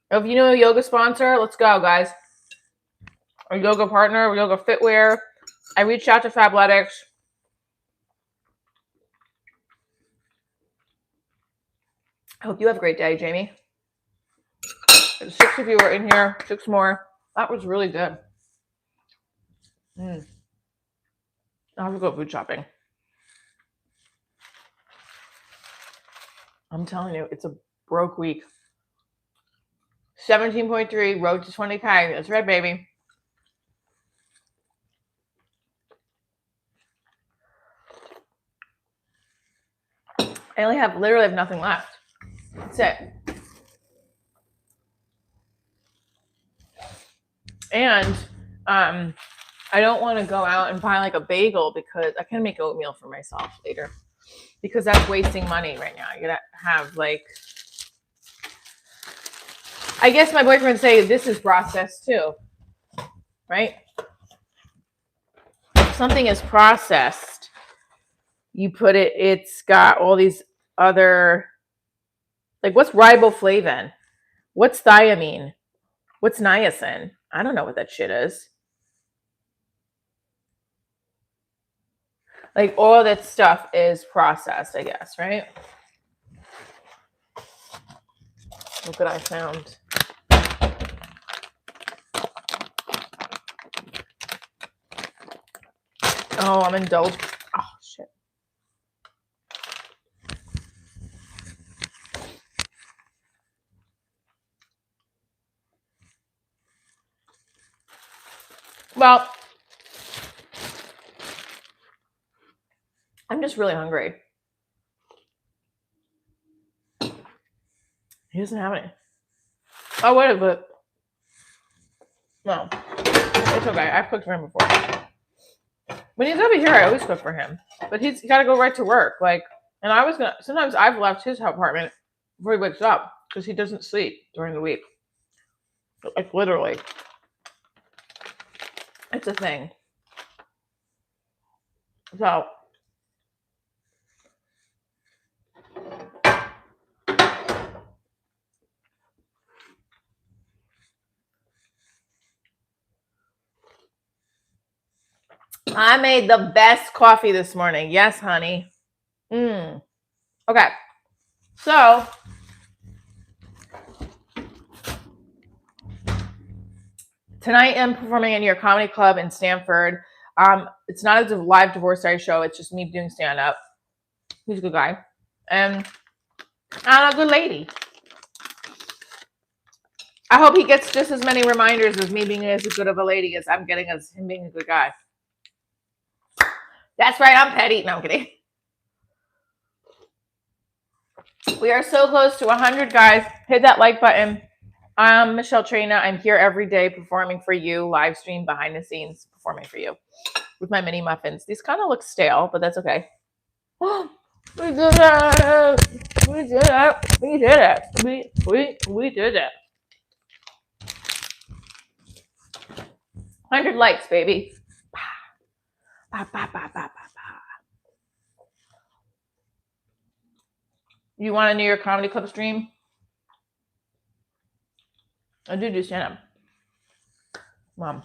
If you know a yoga sponsor, let's go, guys. A yoga partner, or yoga fitwear. I reached out to Fabletics. I hope you have a great day, Jamie. 6 of you are in here. 6 more. That was really good. I'll have to go food shopping. I'm telling you, it's a broke week. 17.3, road to 20K. That's right, baby. I literally have nothing left. That's it. And I don't want to go out and buy like a bagel because I can make oatmeal for myself later. Because that's wasting money right now. You gotta have like, I guess my boyfriend say this is processed too, right? If something is processed, you put it, it's got all these other, like what's riboflavin? What's thiamine? What's niacin? I don't know what that shit is. Like all that stuff is processed, I guess, right? Look what I found. Oh, I'm indulged. Oh, shit. Well, I'm just really hungry. He doesn't have any. Oh, wait a bit. No. It's okay. I've cooked for him before. When he's over here, I always cook for him. But he's got to go right to work. Like, and I was going to, sometimes I've left his apartment before he wakes up because he doesn't sleep during the week. Like, literally. It's a thing. So, I made the best coffee this morning. Yes, honey. Okay. So, tonight I'm performing in your comedy club in Stanford. It's not a live Divorce Diaries show. It's just me doing stand-up. He's a good guy. And I'm a good lady. I hope he gets just as many reminders as me being as good of a lady as I'm getting as him being a good guy. That's right, I'm petty. No, I'm kidding. We are so close to 100, guys. Hit that like button. I'm Michelle Trina. I'm here every day performing for you, live stream, behind the scenes, performing for you with my mini muffins. These kind of look stale, but that's okay. We did it. We did it. We did it. We did it. 100 likes, baby. Bah, bah, bah, bah, bah, bah. You want a New York Comedy Club stream? I do stand up. Mom.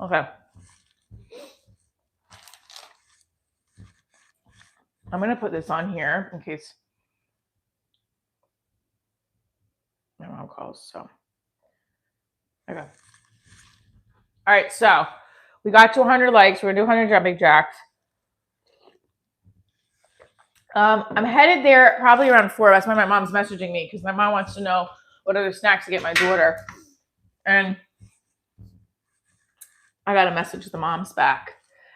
Okay. I'm going to put this on here in case my mom calls. So, okay. All right. So, we got to 100 likes. We're going to do 100 jumping jacks. I'm headed there probably around 4. That's why my mom's messaging me, because my mom wants to know what other snacks to get my daughter. And I got to message the moms back.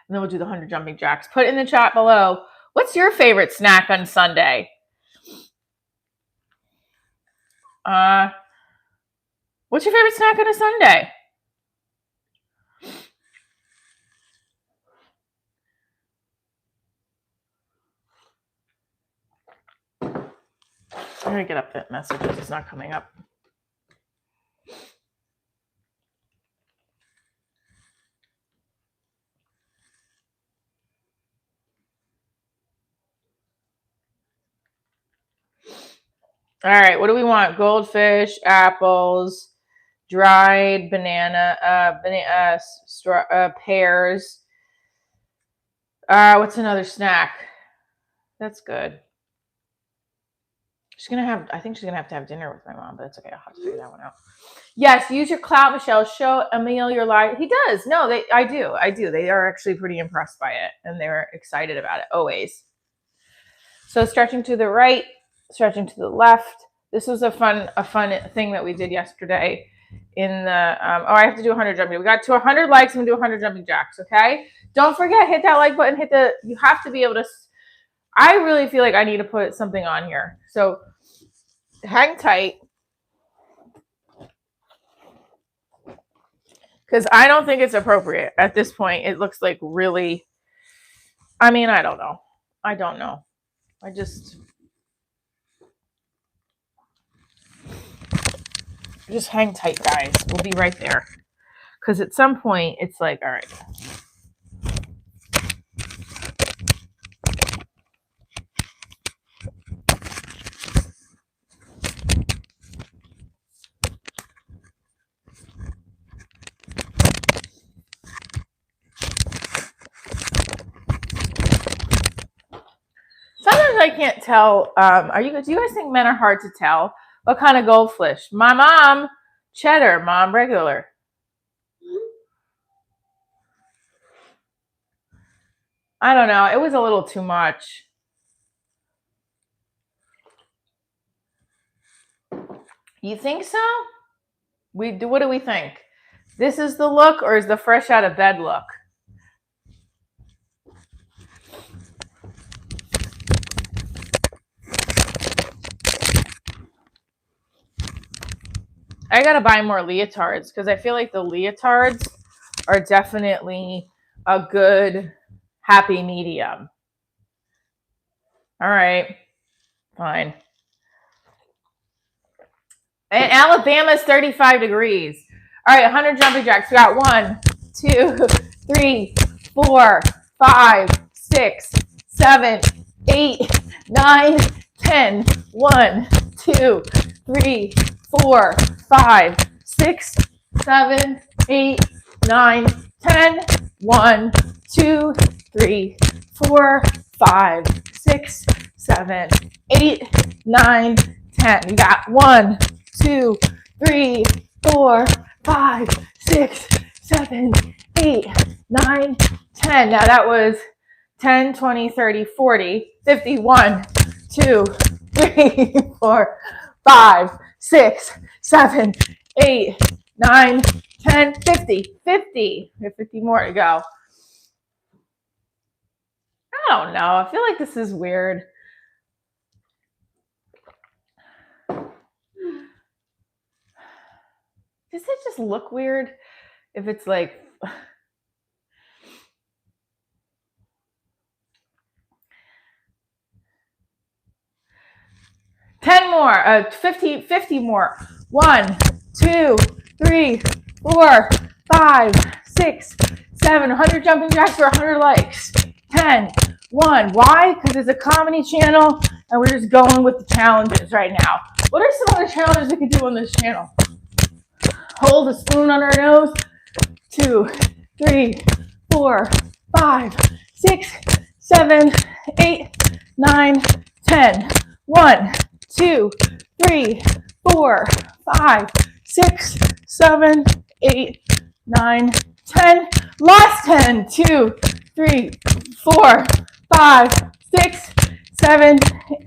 And then we'll do the 100 jumping jacks. Put in the chat below, what's your favorite snack on Sunday? What's your favorite snack on a Sunday? I'm going to get up that message. It's not coming up. All right, what do we want? Goldfish, apples, dried banana, pears. What's another snack? That's good. I think she's gonna have to have dinner with my mom, but that's okay. I'll have to figure that one out. Yes, use your clout, Michelle. Show Emil your live. He does. No, I do. They are actually pretty impressed by it, and they're excited about it always. So stretching to the right, stretching to the left. This was a fun thing that we did yesterday. In the I have to do 100 jumping. We got to 100 likes. I'm gonna do 100 jumping jacks. Okay. Don't forget, hit that like button. You have to be able to. I really feel like I need to put something on here. So hang tight. Because I don't think it's appropriate at this point. It looks like really, I mean, I don't know. I just hang tight, guys. We'll be right there. Because at some point, it's like, all right. Sometimes I can't tell. Do you guys think men are hard to tell? What kind of goldfish? My mom, cheddar. Mom, regular. I don't know. It was a little too much. You think so? What do we think? This is the look, or is the fresh out of bed look? I gotta buy more leotards because I feel like the leotards are definitely a good happy medium. All right, fine. And Alabama's 35 degrees. All right, 100 jumping jacks. We got 1, 2, 3, 4, 5, 6, 7, 8, 9, 10. 1, 2, 3, 4, 5, 6, 7, 8, 9, 10. 1, 2, 3, 4, 5, 6, 7, 8, 9, 10. You got 1, 2, 3, 4, 5, 6, 7, 8, 9, 10. Now that was 10, 20, 30, 40, 50, 1, 2, 3, 4, 5, 6, 7, 8, 9, 10, 50. 50. We have 50 more to go. I don't know. I feel like this is weird. Does it just look weird if it's like... $10 more, 50 more. 1, 2, 3, 4, 5, 6, 7, 100 jumping jacks for 100 likes. 10, 1. Why? Because it's a comedy channel and we're just going with the challenges right now. What are some other challenges we could do on this channel? Hold a spoon on our nose. 2, 3, 4, 5, 6, 7, 8, 9, 10. 1, 2, 3, 4, 5, 6, 7, 8, 9, 10. Last 10. 2, 3, 4, 5, 6, 7,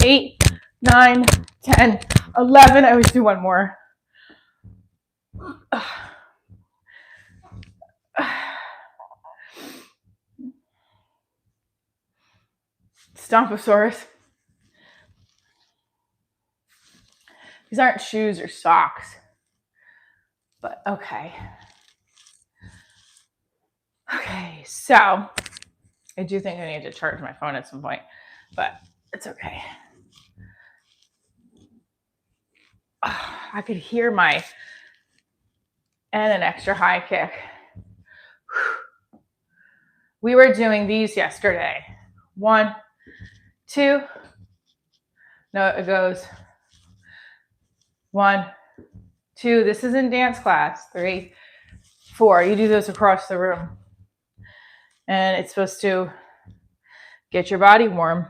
8, 9, 10, 11. I always do one more. Stomposaurus. These aren't shoes or socks, but okay. Okay, so I do think I need to charge my phone at some point, but it's okay. I could hear my and an extra high kick. We were doing these yesterday. 1, 2. No, it goes 1, 2. This is in dance class. 3, 4. You do those across the room. And it's supposed to get your body warm.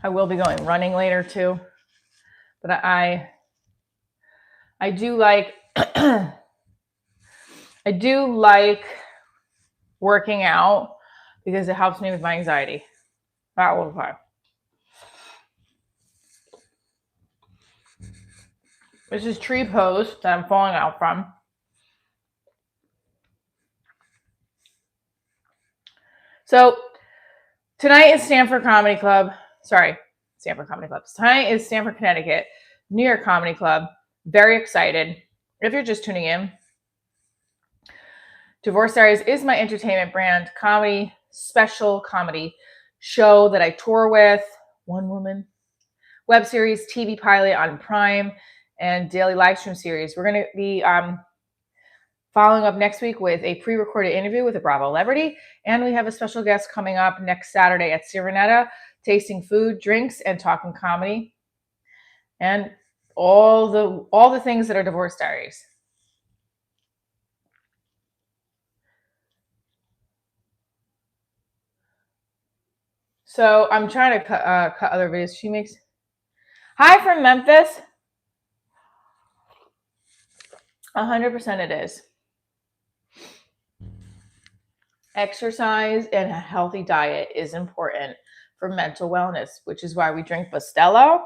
I will be going running later too. But I do like I do like working out because it helps me with my anxiety. That will be fine. This is tree pose that I'm falling out from. So tonight is Stanford Comedy Club. Sorry, Stanford Comedy Club. Tonight is Stanford, Connecticut, New York Comedy Club. Very excited. If you're just tuning in, Divorce Diaries is my entertainment brand, comedy, special comedy show that I tour with. One woman. Web series, TV pilot on Prime, and daily live stream series. We're going to be following up next week with a pre-recorded interview with a Bravo celebrity. And we have a special guest coming up next Saturday at Sirenetta, tasting food, drinks, and talking comedy. And all the things that are Divorce Diaries. So I'm trying to cut other videos. She makes... Hi from Memphis. 100% it is. Exercise and a healthy diet is important for mental wellness, which is why we drink Bustelo.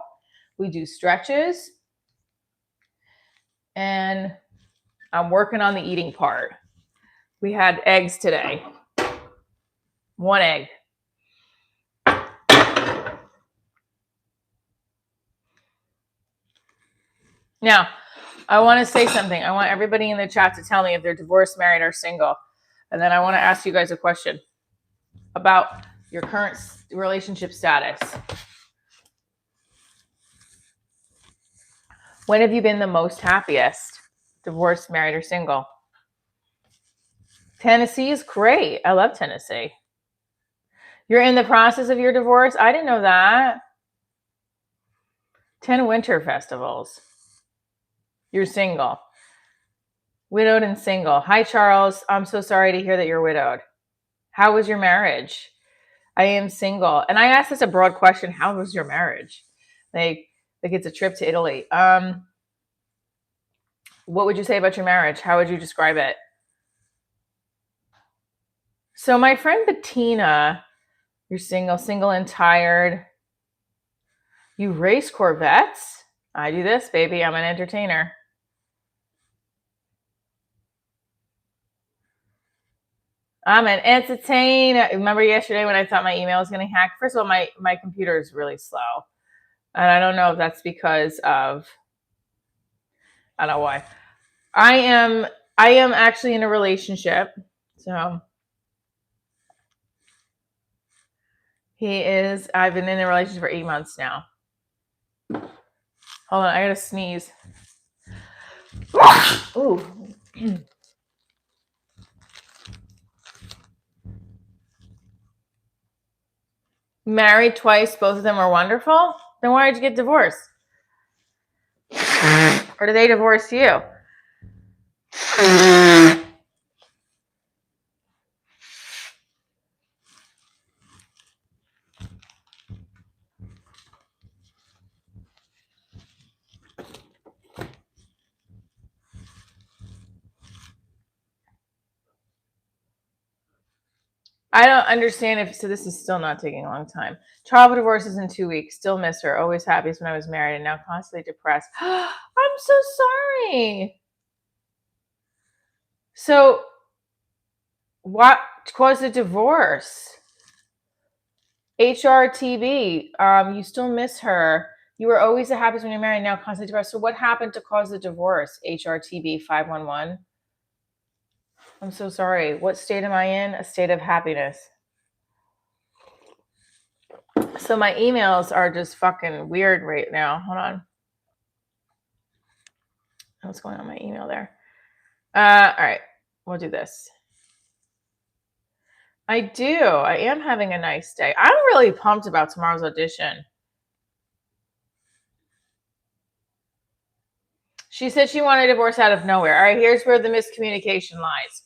We do stretches. And I'm working on the eating part. We had eggs today. 1 egg. Now, I want to say something. I want everybody in the chat to tell me if they're divorced, married, or single. And then I want to ask you guys a question about your current relationship status. When have you been the most happiest? Divorced, married, or single? Tennessee is great. I love Tennessee. You're in the process of your divorce? I didn't know that. 10 winter festivals. You're single. Widowed and single. Hi, Charles. I'm so sorry to hear that you're widowed. How was your marriage? I am single. And I asked this a broad question. How was your marriage? Like it's a trip to Italy. What would you say about your marriage? How would you describe it? So my friend Bettina, you're single and tired. You race Corvettes? I do this, baby. I'm an entertainer. I'm an entertainer. Remember yesterday when I thought my email was getting hacked? First of all, my computer is really slow. And I don't know if that's because of, I don't know why. I am actually in a relationship. So I've been in a relationship for 8 months now. Hold on, I gotta sneeze. Ooh. Married twice, both of them were wonderful? Then why did you get divorced? Or did they divorce you? I don't understand so this is still not taking a long time. Childhood divorces in 2 weeks. Still miss her. Always happiest when I was married and now constantly depressed. I'm so sorry. So what caused the divorce? HRTB. You still miss her. You were always the happiest when you're married, now constantly depressed. So what happened to cause the divorce? HRTB 511. I'm so sorry. What state am I in? A state of happiness. So my emails are just fucking weird right now. Hold on. What's going on my email there? All right. We'll do this. I do. I am having a nice day. I'm really pumped about tomorrow's audition. She said she wanted a divorce out of nowhere. All right, here's where the miscommunication lies.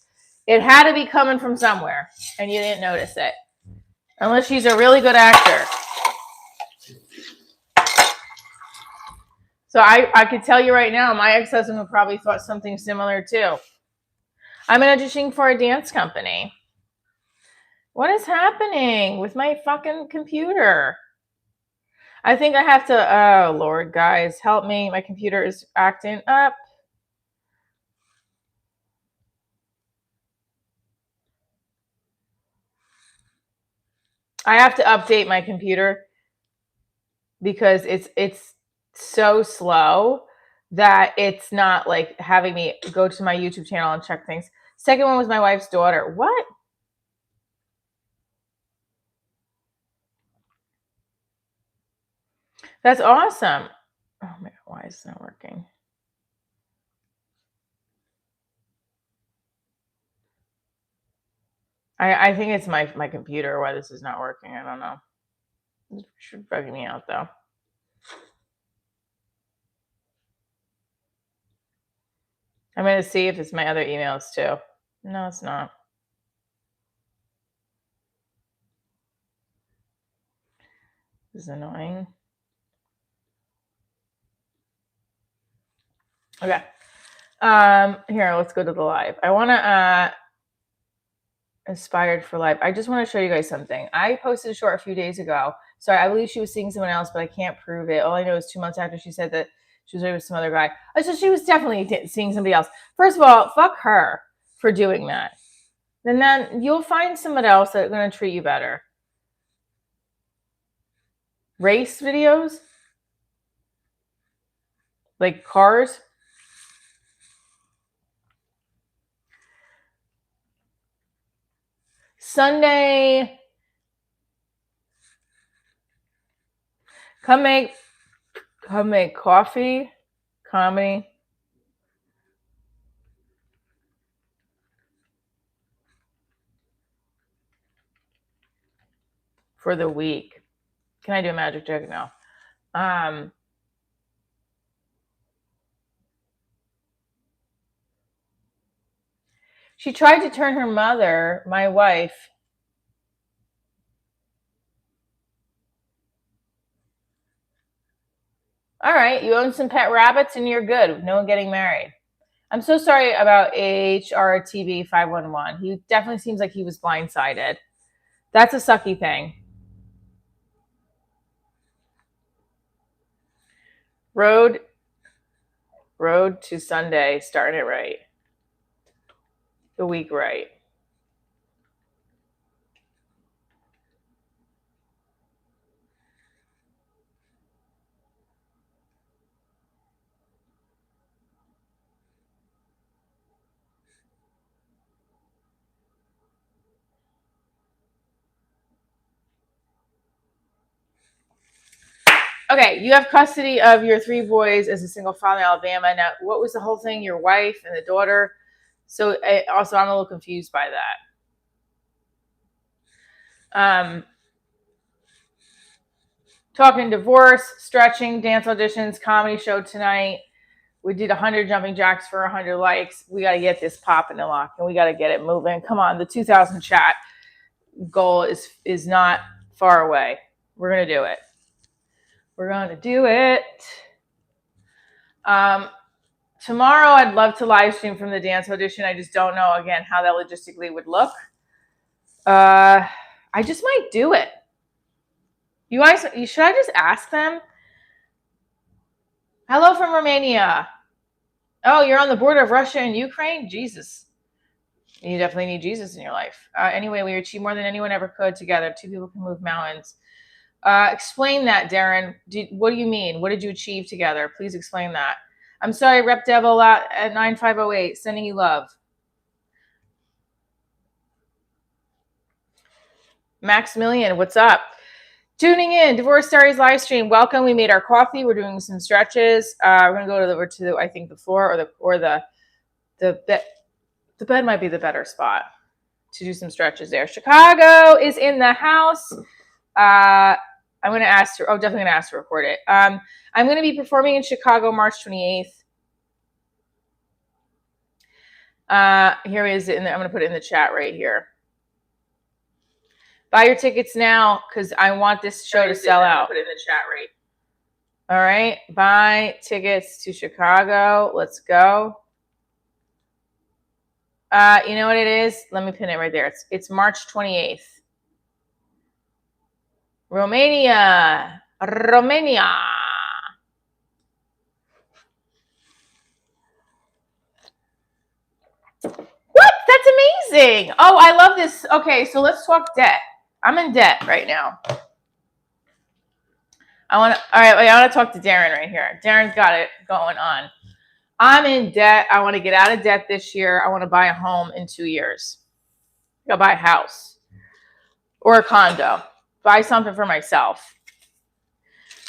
It had to be coming from somewhere, and you didn't notice it. Unless she's a really good actor. So I could tell you right now, my ex-husband would probably thought something similar too. I'm auditioning for a dance company. What is happening with my fucking computer? I think I have to, oh Lord, guys, help me. My computer is acting up. I have to update my computer because it's so slow that it's not like having me go to my YouTube channel and check things. Second one was my wife's daughter. What? That's awesome. Oh my God, why is this not working? I think it's my computer why this is not working. I don't know. It should bug me out though. I'm going to see if it's my other emails too. No, it's not. This is annoying. Okay. Here, let's go to the live. I want to inspired for life. I just want to show you guys something. I posted a short a few days ago. Sorry, I believe she was seeing someone else, but I can't prove it. All I know is 2 months after she said that she was with some other guy. So she was definitely seeing somebody else. First of all, fuck her for doing that. And then you'll find someone else that's going to treat you better. Race videos? Like cars? Sunday. Come make coffee, comedy. For the week. Can I do a magic trick? No. She tried to turn her mother, my wife. All right, you own some pet rabbits and you're good. No one getting married. I'm so sorry about HRTB 511. He definitely seems like he was blindsided. That's a sucky thing. Road to Sunday, starting it right. The week right. Okay, you have custody of your 3 boys as a single father in Alabama. Now, what was the whole thing? Your wife and the daughter. So, also, I'm a little confused by that. Talking divorce, stretching, dance auditions, comedy show tonight. We did 100 jumping jacks for 100 likes. We got to get this popping and lock, and we got to get it moving. Come on, the 2,000 chat goal is not far away. We're gonna do it. We're gonna do it. Tomorrow, I'd love to live stream from the dance audition. I just don't know again how that logistically would look. I just might do it. You guys, should I just ask them? Hello from Romania. Oh, you're on the border of Russia and Ukraine? Jesus. You definitely need Jesus in your life. Anyway, we achieved more than anyone ever could together. 2 people can move mountains. Explain that, Darren. What do you mean? What did you achieve together? Please explain that. I'm sorry, Rep Devil at 9508, sending you love. Maximilian, what's up? Tuning in, Divorce Diaries live stream. Welcome. We made our coffee. We're doing some stretches. We're gonna go to I think the floor or the bed might be the better spot to do some stretches there. Chicago is in the house. I'm going to ask her. Oh, definitely going to ask her to record it. I'm going to be performing in Chicago March 28th. Here is it. I'm going to put it in the chat right here. Buy your tickets now because I want this show to sell out. Put it in the chat right. All right. Buy tickets to Chicago. Let's go. You know what it is? Let me pin it right there. It's March 28th. Romania. What? That's amazing. Oh, I love this. Okay, so let's talk debt. I'm in debt right now. All right, I want to talk to Darren right here. Darren's got it going on. I'm in debt. I want to get out of debt this year. I want to buy a home in 2 years. I'll buy a house or a condo. Buy something for myself.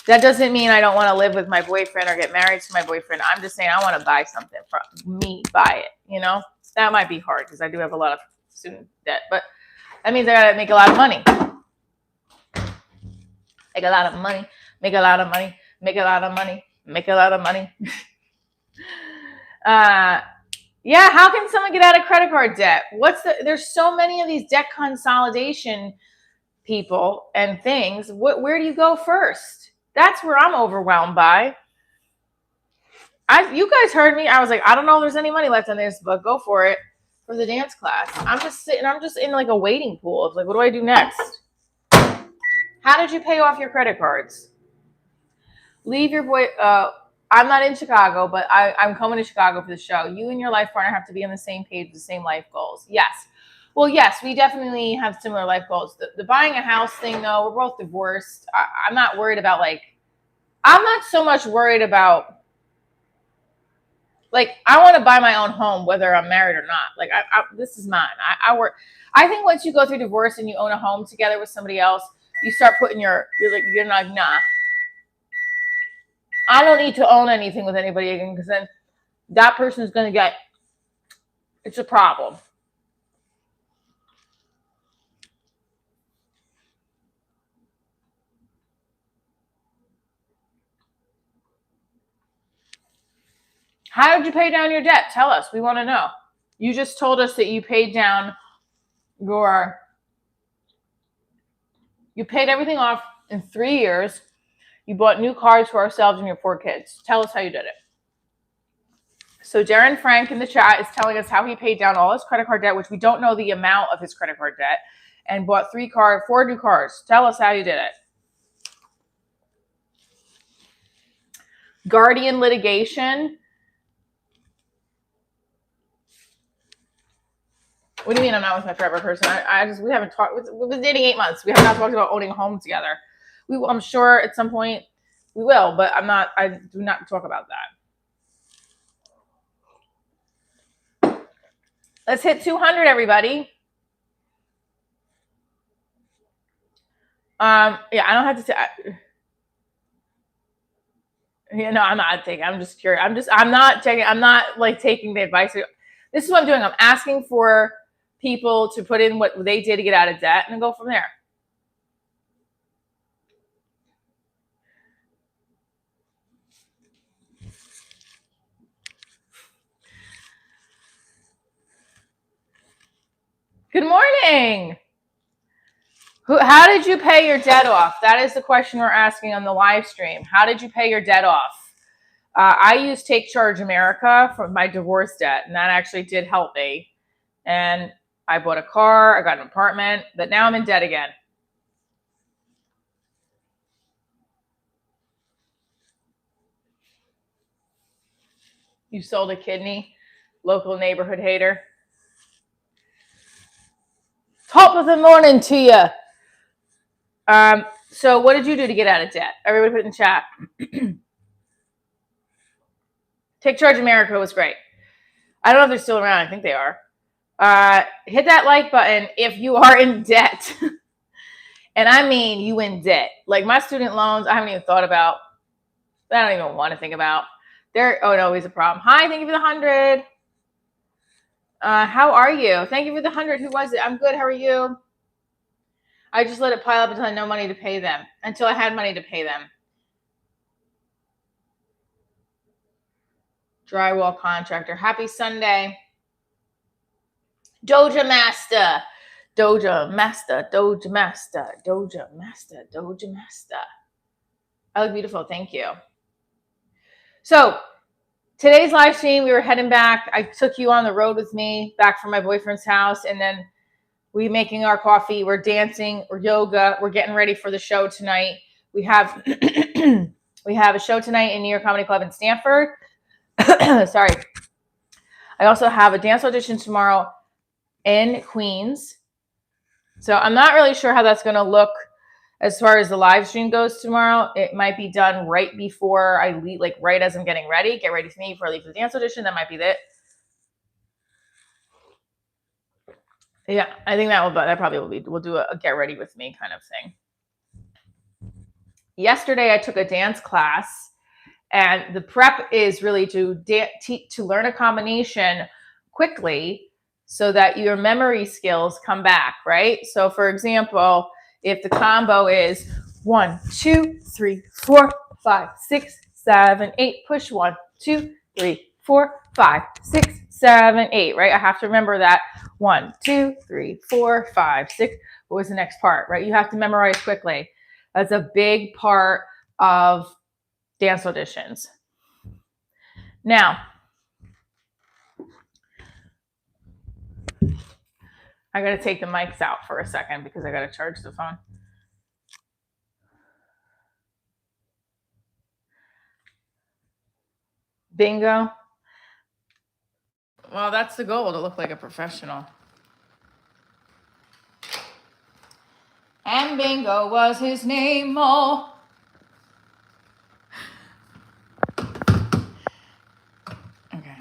That doesn't mean I don't want to live with my boyfriend or get married to my boyfriend. I'm just saying I want to buy something for me, buy it, you know? That might be hard because I do have a lot of student debt, but that means I got to make a lot of money. Make a lot of money, make a lot of money, make a lot of money, make a lot of money. Yeah, how can someone get out of credit card debt? There's so many of these debt consolidation people and things. Where do you go first? That's where I'm overwhelmed by. You guys heard me. I was like, I don't know if there's any money left on this, but go for it for the dance class. I'm just in like a waiting pool of like, what do I do next? How did you pay off your credit cards? Leave your boy. I'm not in Chicago, but I'm coming to Chicago for the show. You and your life partner have to be on the same page, the same life goals. Yes. Well, yes, we definitely have similar life goals. The buying a house thing, though, we're both divorced. I'm not worried about I'm not so much worried about I want to buy my own home, whether I'm married or not. This is mine. I think once you go through divorce and you own a home together with somebody else, you start putting you're like, nah. I don't need to own anything with anybody again because then that person is going to it's a problem. How did you pay down your debt? Tell us. We want to know. You just told us that you paid down you paid everything off in 3 years. You bought new cars for ourselves and your 4 kids. Tell us how you did it. So Darren Frank in the chat is telling us how he paid down all his credit card debt, which we don't know the amount of his credit card debt, and bought 4 new cars. Tell us how you did it. Guardian litigation. What do you mean I'm not with my forever person? We haven't talked. We've been dating 8 months. We have not talked about owning a home together. I'm sure at some point we will, but I do not talk about that. Let's hit 200, everybody. Yeah, I don't have to. I'm not taking. I'm just curious. I'm not taking. I'm not like taking the advice. This is what I'm doing. I'm asking for people to put in what they did to get out of debt and go from there. Good morning. How did you pay your debt off? That is the question we're asking on the live stream. How did you pay your debt off? I used Take Charge America for my divorce debt, and that actually did help me. And I bought a car, I got an apartment, but now I'm in debt again. You sold a kidney, local neighborhood hater. Top of the morning to you. So what did you do to get out of debt? Everybody put in chat. Take Charge America was great. I don't know if they're still around. I think they are. Hit that like button if you are in debt. And I mean you in debt. Like my student loans, I haven't even thought about. I don't even want to think about. Oh, no, always a problem. Hi, thank you for the 100. How are you? Thank you for the 100. Who was it? I'm good. How are you? I just let it pile up until I had no money to pay them. Until I had money to pay them. Drywall contractor. Happy Sunday. Doja Master. Doja Master. Doja Master. Doja Master. Doja Master. I look beautiful. Thank you. So today's live stream, we were heading back. I took you on the road with me back from my boyfriend's house, and then we making our coffee. We're dancing. We're yoga. We're getting ready for the show tonight. We have a show tonight in New York Comedy Club in Stanford. Sorry. I also have a dance audition tomorrow in Queens. So I'm not really sure how that's going to look as far as the live stream goes tomorrow. It might be done right before I leave, like right as I'm getting ready. Get ready for me before I leave for the dance audition. That might be it. Yeah, I think that probably will be. We'll do a get ready with me kind of thing. Yesterday, I took a dance class, and the prep is really to learn a combination quickly so that your memory skills come back, right? So, for example, if the combo is 1, 2, 3, 4, 5, 6, 7, 8, push 1, 2, 3, 4, 5, 6, 7, 8, right? I have to remember that 1, 2, 3, 4, 5, 6. What was the next part, right? You have to memorize quickly. That's a big part of dance auditions. Now, I got to take the mics out for a second because I got to charge the phone. Bingo. Well, that's the goal, to look like a professional. And Bingo was his name, oh. Okay.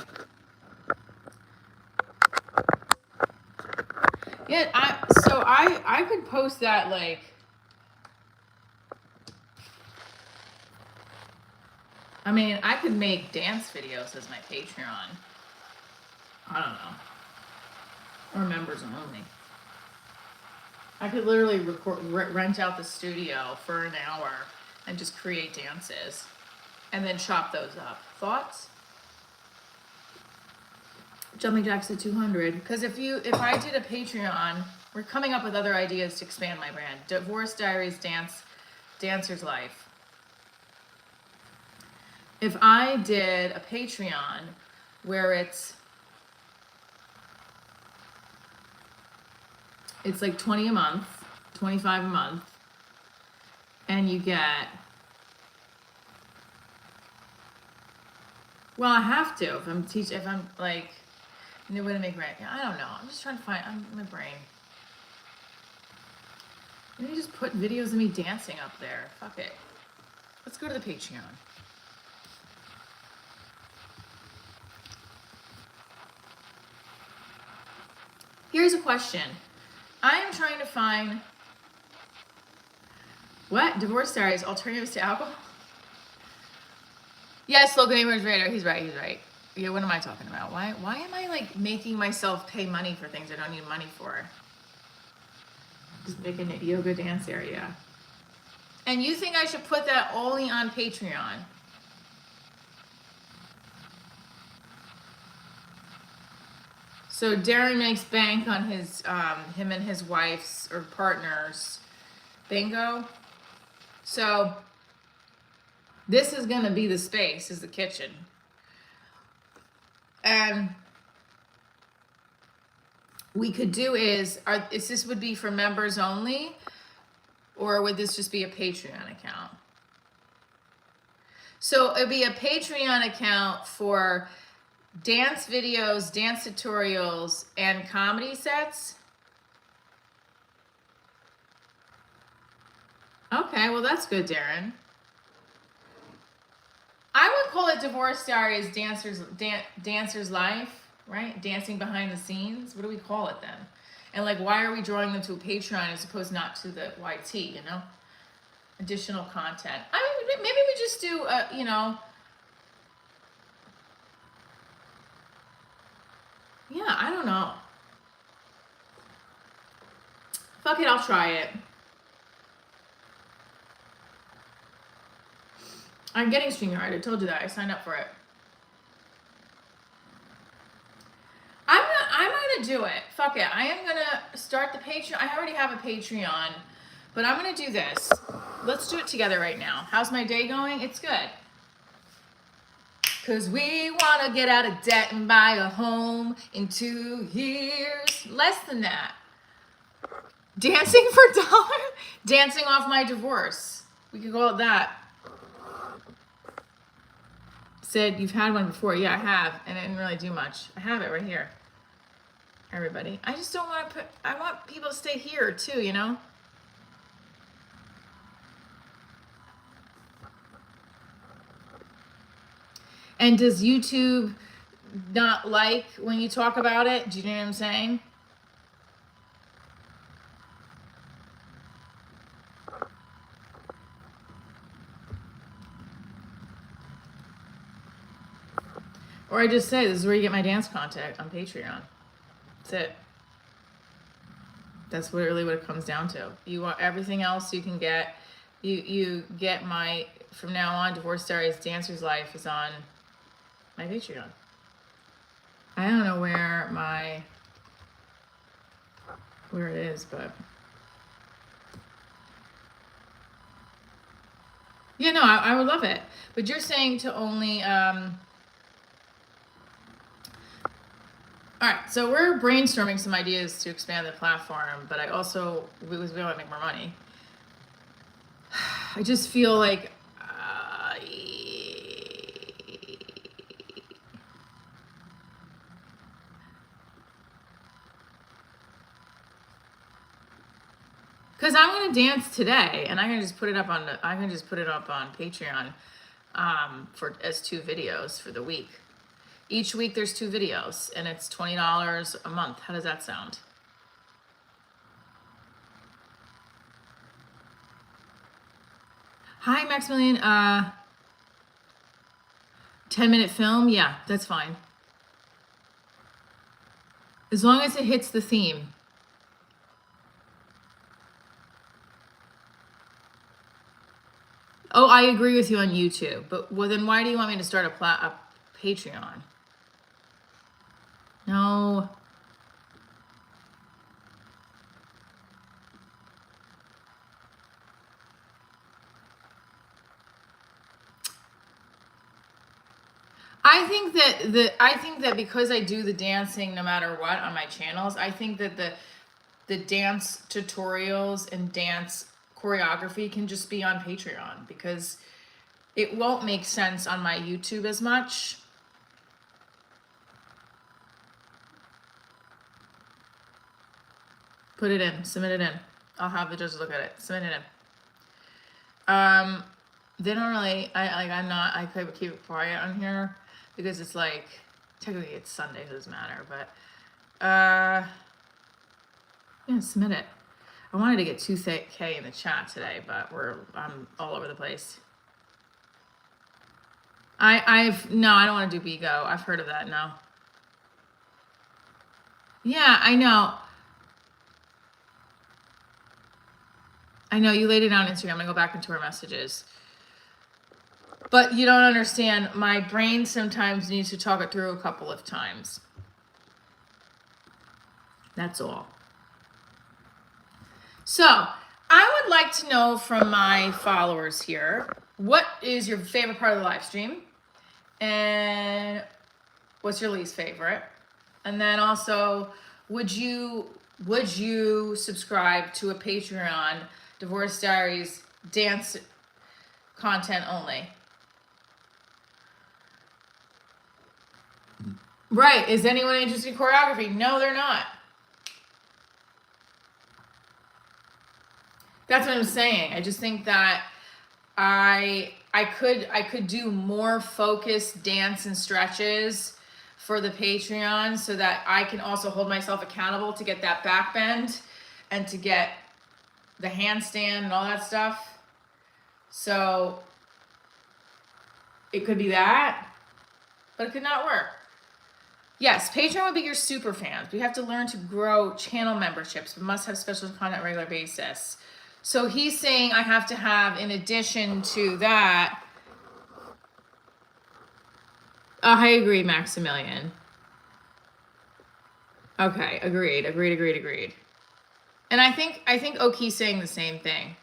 Yeah, I could post that like. I mean, I could make dance videos as my Patreon. I don't know. Or members only. I could literally rent out the studio for an hour and just create dances and then chop those up. Thoughts? Jumping Jacks at 200. Because if I did a Patreon, we're coming up with other ideas to expand my brand. Divorce Diaries, Dancer's Life. If I did a Patreon, where it's like 20 a month, 25 a month, and you get, well, I have to if I'm like, you know, way to make rent. I don't know. I'm just trying to find, my brain. Let me just put videos of me dancing up there. Fuck it. Let's go to the Patreon. Here's a question. I am trying to find, what? Divorce Diaries, alternatives to alcohol? Yes, local neighborhood radar. He's right. Yeah, what am I talking about? Why am I like making myself pay money for things I don't need money for? Just making a yoga dance area. And you think I should put that only on Patreon? So Darren makes bank on his him and his wife's or partner's bingo. So this is gonna be the space, is the kitchen. And we could do is this would be for members only, or would this just be a Patreon account? So it'd be a Patreon account for dance videos, dance tutorials, and comedy sets. Okay, well that's good, Darren. I would call it Divorce Diaries Dancer's Life, right? Dancing behind the scenes. What do we call it then? And like, why are we drawing them to a Patreon as opposed not to the YT, you know? Additional content. I mean, maybe we just do, you know, yeah, I don't know. Fuck it, I'll try it. I'm getting StreamYard. I told you that. I signed up for it. I'm gonna do it. Fuck it. I am gonna start the Patreon. I already have a Patreon, but I'm gonna do this. Let's do it together right now. How's my day going? It's good. Cause we wanna get out of debt and buy a home in 2 years. Less than that. Dancing for $1? Dancing off my divorce. We could call it that. Said you've had one before. Yeah, I have, and it didn't really do much. I have it right here. Everybody. I just don't want to put, I want people to stay here too, you know? And does YouTube not like when you talk about it? Do you know what I'm saying? Or I just say, this is where you get my dance content on Patreon. That's it. That's really what it comes down to. You want everything else you can get. You get my, from now on, Divorce Diaries Dancer's Life is on my Patreon. I don't know where it is, but yeah, no, I would love it. But you're saying to only, all right, so we're brainstorming some ideas to expand the platform, but I also, we want to make more money. I just feel like, because I'm gonna dance today, and I can just put it up on Patreon, as 2 videos for the week. Each week there's 2 videos, and it's $20 a month. How does that sound? Hi, Maximilian. 10-minute film? Yeah, that's fine. As long as it hits the theme. Oh, I agree with you on YouTube, but well, then why do you want me to start a Patreon? No. I think that because I do the dancing no matter what on my channels, I think that the dance tutorials and dance choreography can just be on Patreon, because it won't make sense on my YouTube as much. Put it in, submit it in. I'll have the judges look at it. Submit it in. They don't really. I could keep it quiet on here because it's like technically it's Sunday, so it doesn't matter. But yeah, submit it. I wanted to get 2K in the chat today, but I'm all over the place. No, I don't want to do Bigo. I've heard of that now. Yeah, I know. I know you laid it on Instagram. I'm gonna go back into our messages. But you don't understand. My brain sometimes needs to talk it through a couple of times. That's all. So I would like to know from my followers here, what is your favorite part of the live stream? And what's your least favorite? And then also, would you subscribe to a Patreon Divorce Diaries dance content only? Right. Is anyone interested in choreography? No, they're not. That's what I'm saying. I just think that I could do more focused dance and stretches for the Patreon, so that I can also hold myself accountable to get that back bend and to get the handstand and all that stuff. So it could be that, but it could not work. Yes, Patreon would be your super fans. We have to learn to grow channel memberships. We must have special content on a regular basis. So he's saying I have to have, in addition to that, I agree, Maximilian. Okay, agreed. And I think Oki's saying the same thing.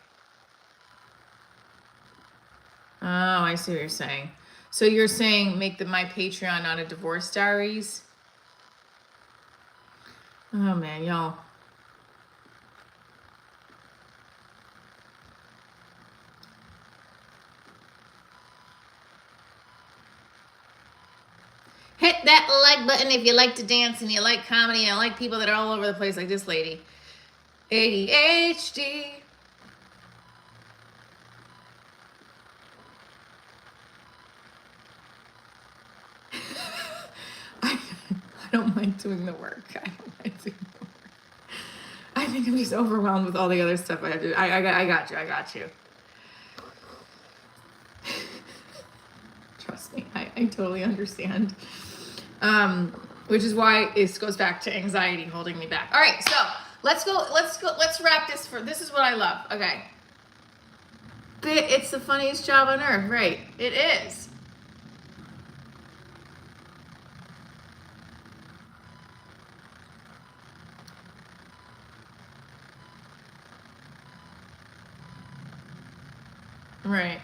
Oh, I see what you're saying. So you're saying make my Patreon not a Divorce Diaries? Oh man, y'all. Hit that like button if you like to dance and you like comedy and like people that are all over the place like this lady. ADHD. I don't mind doing the work. I think I'm just overwhelmed with all the other stuff I have to do. I got you. Trust me, I totally understand. Which is why it goes back to anxiety holding me back. All right, so let's wrap this. This is what I love. Okay. It's the funniest job on earth, right? It is. Right.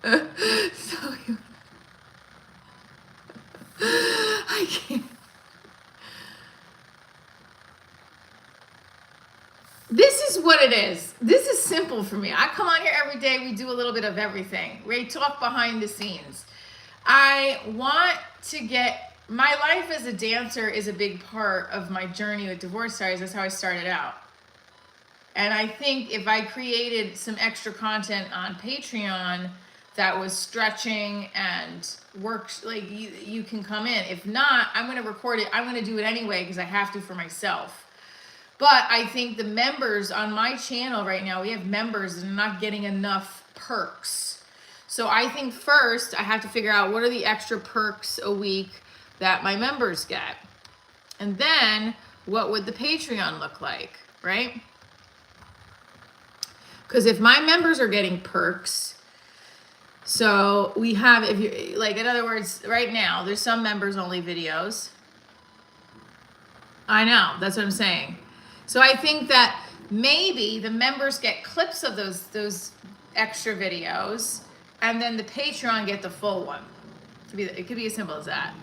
So I can't. This is what it is. This is simple for me. I come on here every day. We do a little bit of everything. We talk behind the scenes. I want to get, my life as a dancer is a big part of my journey with Divorce Diaries. That's how I started out. And I think if I created some extra content on Patreon that was stretching and works, like you can come in. If not, I'm going to record it. I'm going to do it anyway because I have to for myself. But I think the members on my channel right now, we have members that are not getting enough perks. So I think first I have to figure out what are the extra perks a week that my members get. And then what would the Patreon look like, right? Because if my members are getting perks, so we have, if you like, in other words, right now, there's some members only videos. I know, that's what I'm saying. So I think that maybe the members get clips of those extra videos, And then the Patreon get the full one. It could be as simple as that.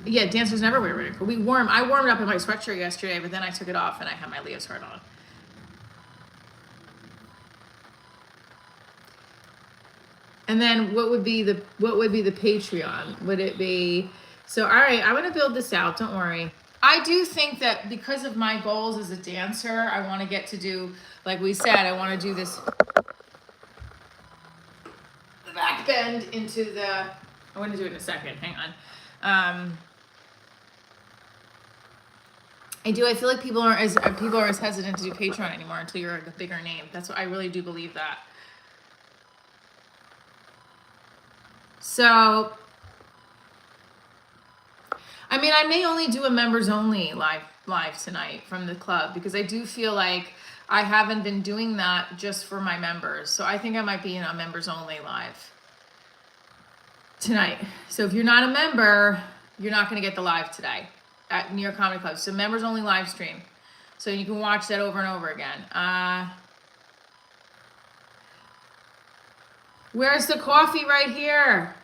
Yeah, dancers never wear ridicule. I warmed up in my sweatshirt yesterday, but then I took it off and I had my Leo's heart on. And then what would be the Patreon? Would it be, so all right, I'm gonna build this out, don't worry. I do think that because of my goals as a dancer, I want to get to do, like we said, I want to do this back bend into the, I want to do it in a second, hang on. I feel like people are as hesitant to do Patreon anymore until you're a bigger name. That's what I really do believe that. So, I mean, I may only do a members only live tonight from the club because I do feel like I haven't been doing that just for my members. So I think I might be in a members only live tonight. So if you're not a member, you're not going to get the live today at New York Comedy Club. So members only live stream. So you can watch that over and over again. Where's the coffee? Right here.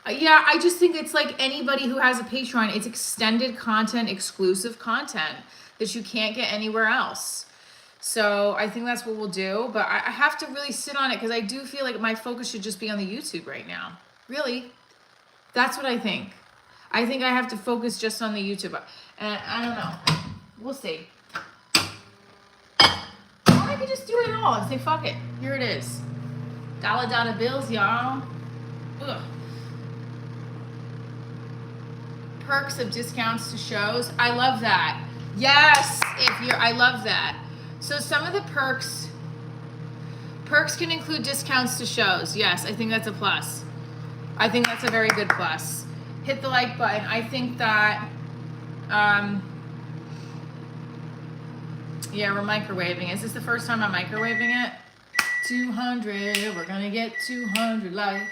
Yeah, I just think it's like anybody who has a Patreon, it's extended content, exclusive content that you can't get anywhere else. So I think that's what we'll do. But I have to really sit on it because I do feel like my focus should just be on the YouTube right now. Really. That's what I think. I think I have to focus just on the YouTube. And I don't know. We'll see. Or I could just do it all and say, fuck it. Here it is. Dollar bills, y'all. Ugh. Perks of discounts to shows. I love that. Yes, I love that. So some of the perks can include discounts to shows. Yes, I think that's a plus. I think that's a very good plus. Hit the like button. I think that, yeah, we're microwaving. Is this the first time I'm microwaving it? 200, we're gonna get 200 likes.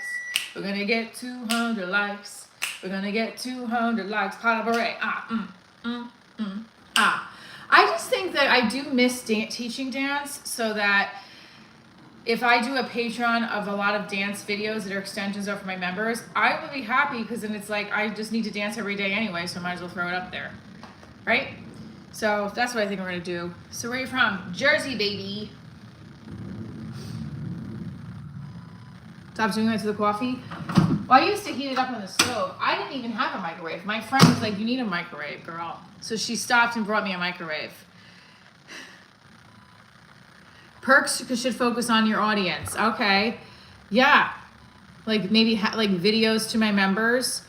We're gonna get 200 likes. We're gonna get 200 likes. Palabare. I just think that I do miss teaching dance, so that if I do a Patreon of a lot of dance videos that are extensions of my members, I would be happy because then it's like I just need to dance every day anyway, so I might as well throw it up there, right? So that's what I think we're gonna do. So where are you from? Jersey, baby. Stop doing that to the coffee. Well, I used to heat it up on the stove. I didn't even have a microwave. My friend was like, you need a microwave, girl. So she stopped and brought me a microwave. Perks should focus on your audience. Okay. Yeah. Like maybe like videos to my members.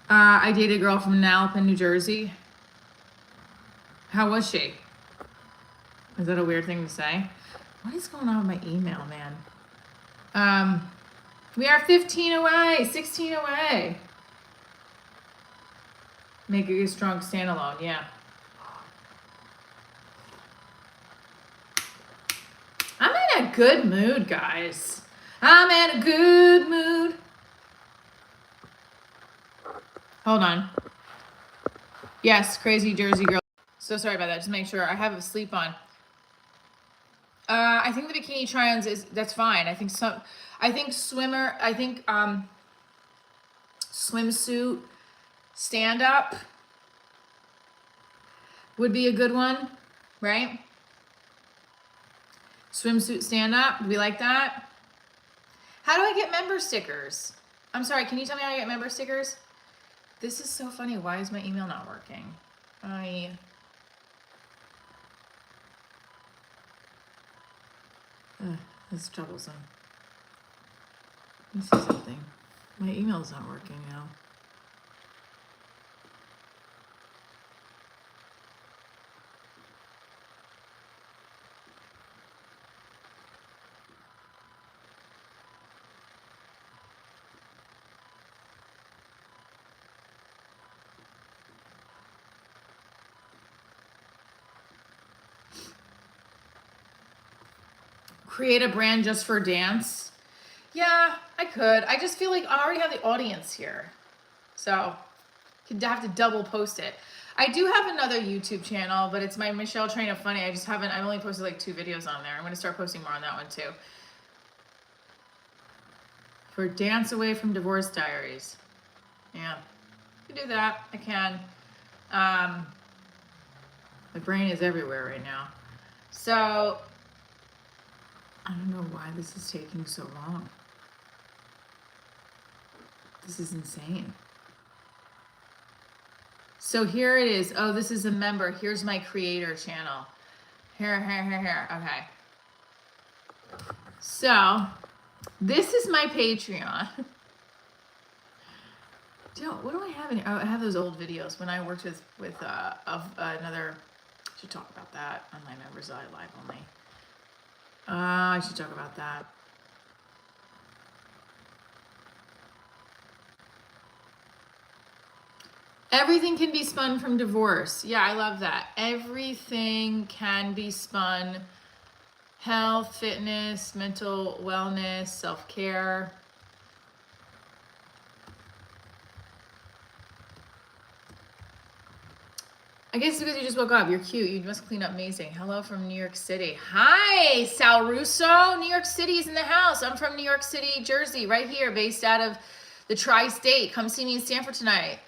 I dated a girl from Nalpin, New Jersey. How was she? Is that a weird thing to say? What is going on with my email, man? We are 15 away, 16 away. Make a strong standalone, yeah. I'm in a good mood, guys. I'm in a good mood. Hold on. Yes, crazy Jersey girl. So sorry about that. Just make sure I have a sleep on. I think the bikini try-ons that's fine. I think swimsuit stand-up would be a good one, right? Swimsuit stand-up, we like that. How do I get member stickers? I'm sorry, can you tell me how I get member stickers? This is so funny. Why is my email not working? That's troublesome. Let me see something. My email's not working now. Create a brand just for dance. Yeah, I could. I just feel like I already have the audience here. So you'd have to double post it. I do have another YouTube channel, but it's my Michelle Train of Funny. I've only posted like 2 videos on there. I'm going to start posting more on that one too. For Dance Away from Divorce Diaries. Yeah, I can do that. I can. My brain is everywhere right now. So, I don't know why this is taking so long. This is insane. So here it is. Oh, this is a member. Here's my creator channel. Here. Okay. So, this is my Patreon. What do I have in here? Oh, I have those old videos when I worked with another. I should talk about that on my members live only. I should talk about that. Everything can be spun from divorce. Yeah, I love that. Everything can be spun. Health, fitness, mental wellness, self-care. I guess because you just woke up. You're cute. You must clean up amazing. Hello from New York City. Hi, Sal Russo. New York City is in the house. I'm from New York City, Jersey, right here, based out of the tri-state. Come see me in Stanford tonight.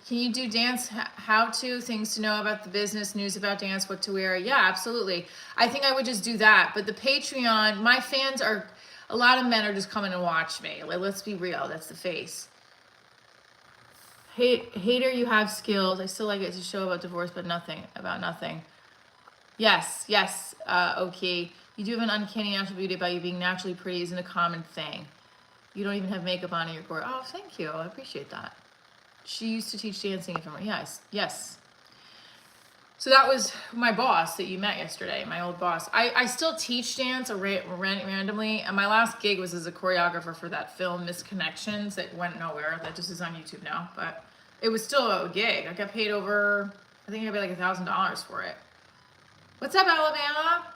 Can you do dance how-to, things to know about the business, news about dance, what to wear? Yeah, absolutely. I think I would just do that. But the Patreon, my fans are, a lot of men are just coming to watch me. Like, let's be real. That's the face. Hater, you have skills. I still like it to show about divorce, but about nothing. Yes, okay. You do have an uncanny natural beauty about you being naturally pretty isn't a common thing. You don't even have makeup on and you're gorgeous. Oh, thank you. I appreciate that. She used to teach dancing. Yes. So that was my boss that you met yesterday, my old boss. I still teach dance randomly, and my last gig was as a choreographer for that film, Misconnections, that went nowhere. That just is on YouTube now, but it was still a gig. I got paid over, I think I got paid like $1,000 for it. What's up, Alabama?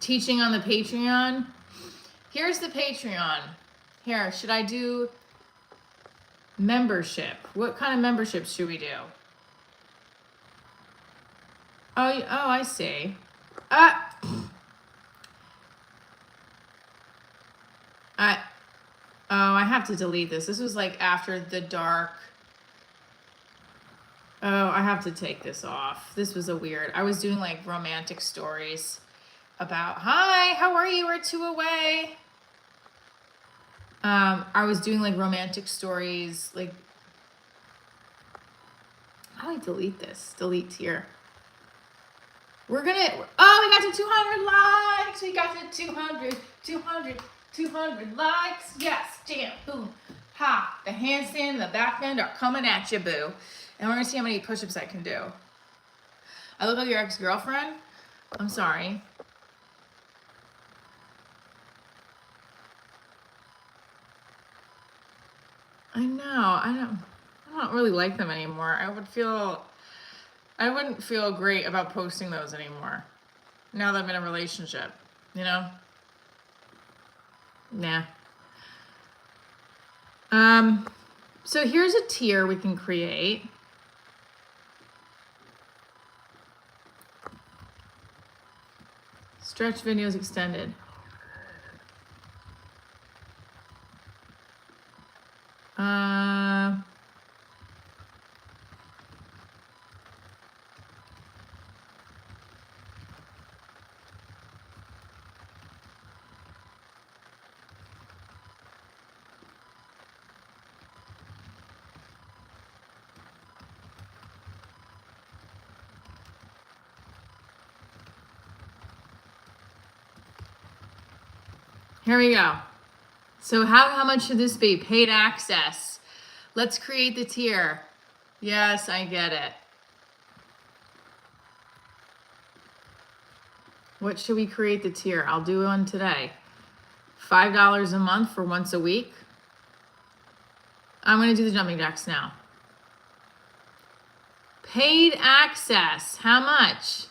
Teaching on the Patreon. Here's the Patreon. Here, should I do membership? What kind of memberships should we do? Oh, I see. I have to delete this. This was like after the dark. Oh, I have to take this off. This was a weird. I was doing like romantic stories about, hi, how are you? We're 2 away. I was doing like romantic stories, like, how do I delete this? Delete here. We're gonna, we got to 200 likes. We got to 200 likes. Yes, damn, boom. Ha, the handstand and the back bend are coming at you, boo. And we're gonna see how many push-ups I can do. I look like your ex-girlfriend? I'm sorry. I know. I don't really like them anymore. I wouldn't feel great about posting those anymore. Now that I'm in a relationship, you know? Nah. So here's a tier we can create. Stretch videos extended. Here we go. So how much should this be? Paid access. Let's create the tier. Yes, I get it. What should we create the tier? I'll do one today. $5 a month for once a week. I'm going to do the jumping jacks now. Paid access. How much?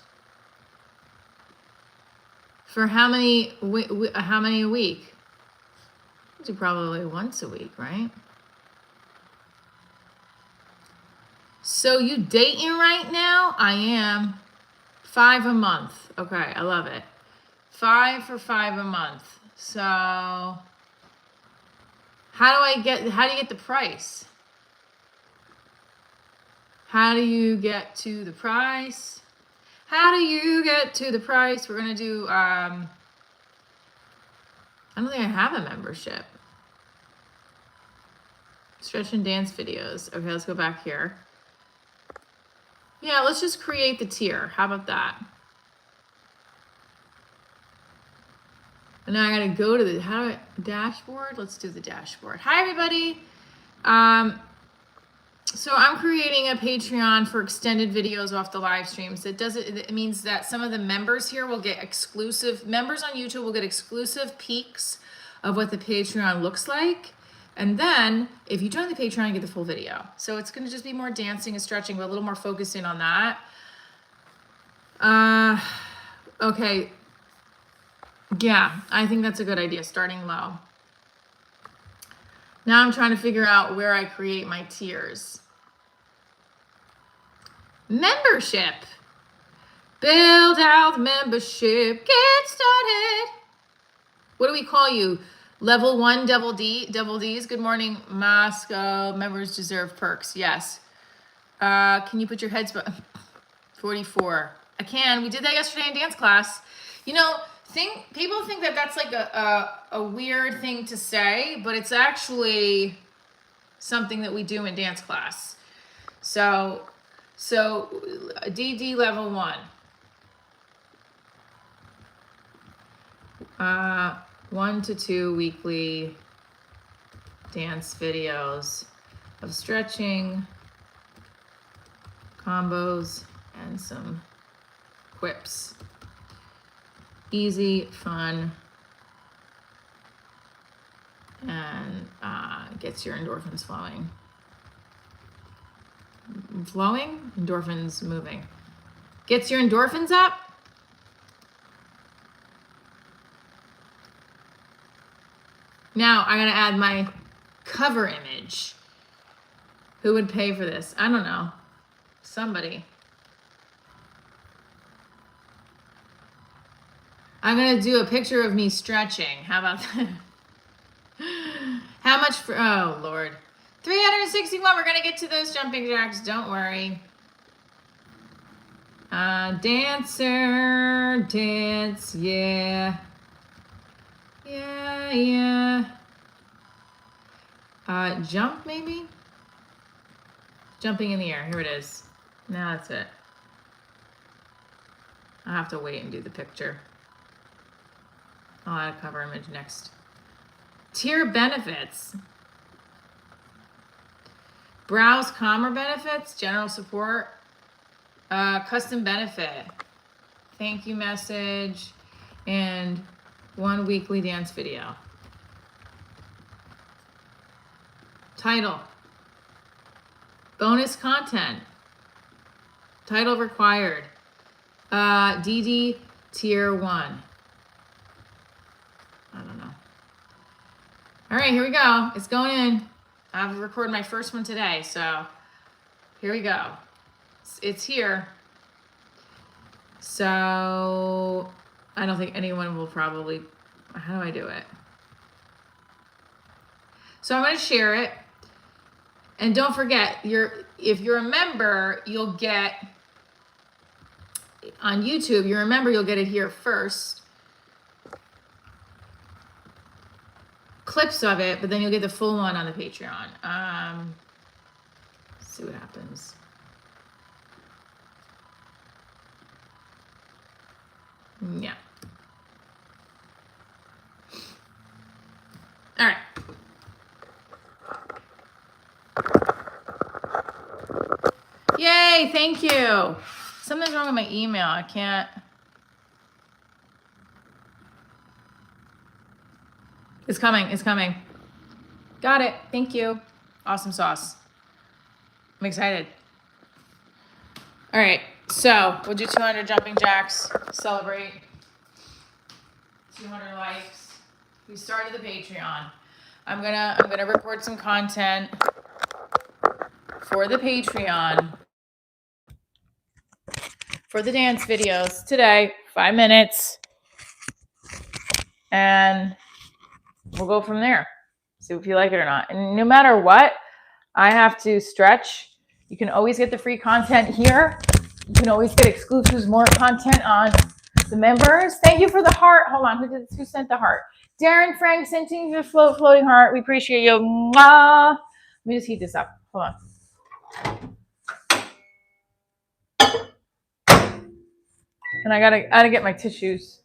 For how many a week? Do probably once a week, right? So you dating right now? I am. 5 a month. Okay, I love it. 5 for 5 a month. So how do you get the price? How do you get to the price? How do you get to the price? We're gonna do I don't think I have a membership. Stretch and dance videos. Okay, let's go back here. Yeah, let's just create the tier. How about that? And now I gotta go to the dashboard. Let's do the dashboard. Hi everybody. So I'm creating a Patreon for extended videos off the live streams. It means that some of the members here will get members on YouTube will get exclusive peeks of what the Patreon looks like. And then if you join the Patreon, you get the full video. So it's gonna just be more dancing and stretching, but a little more focusing on that. Okay. Yeah, I think that's a good idea, starting low. Now I'm trying to figure out where I create my tiers. Membership. Build out membership. Get started. What do we call you? Level 1 double D's. Good morning, Moscow. Members deserve perks. Yes. Can you put your heads 44. I can. We did that yesterday in dance class. You know, people think that that's like a weird thing to say, but it's actually something that we do in dance class. So DD level 1. 1 to 2 weekly dance videos of stretching, combos, and some quips. Easy, fun, and gets your endorphins flowing. Endorphins moving. Gets your endorphins up. Now I gotta add my cover image. Who would pay for this? I don't know. Somebody. I'm gonna do a picture of me stretching. How about that? How much for, oh Lord. 361, we're gonna get to those jumping jacks, don't worry. Dancer, dance, yeah. Yeah. Jump maybe? Jumping in the air, here it is. Now that's it. I'll have to wait and do the picture. I'll add a cover image next. Tier benefits. Browse calmer benefits, general support, custom benefit, thank you message, and 1 weekly dance video. Title. Bonus content. Title required. DD tier 1. I don't know. All right, here we go. It's going in. I've recorded my first one today, so here we go. It's here. So I don't think anyone will probably, how do I do it? So I'm going to share it. And don't forget, if you're a member, you'll get, on YouTube, you're a member, you'll get it here first. Clips of it, but then you'll get the full one on the Patreon. Let's see what happens. Yeah. All right. Yay, thank you. Something's wrong with my email. I can't. It's coming. It's coming. Got it. Thank you. Awesome sauce. I'm excited. All right. So we'll do 200 jumping jacks. Celebrate. 200 likes. We started the Patreon. I'm gonna record some content for the Patreon for the dance videos today, 5 minutes, and we'll go from there. See if you like it or not. And no matter what, I have to stretch. You can always get the free content here. You can always get exclusives, more content on the members. Thank you for the heart. Hold on, who sent the heart? Darren Frank sent you the floating heart. We appreciate you. Mwah. Let me just heat this up. Hold on. And I gotta get my tissues.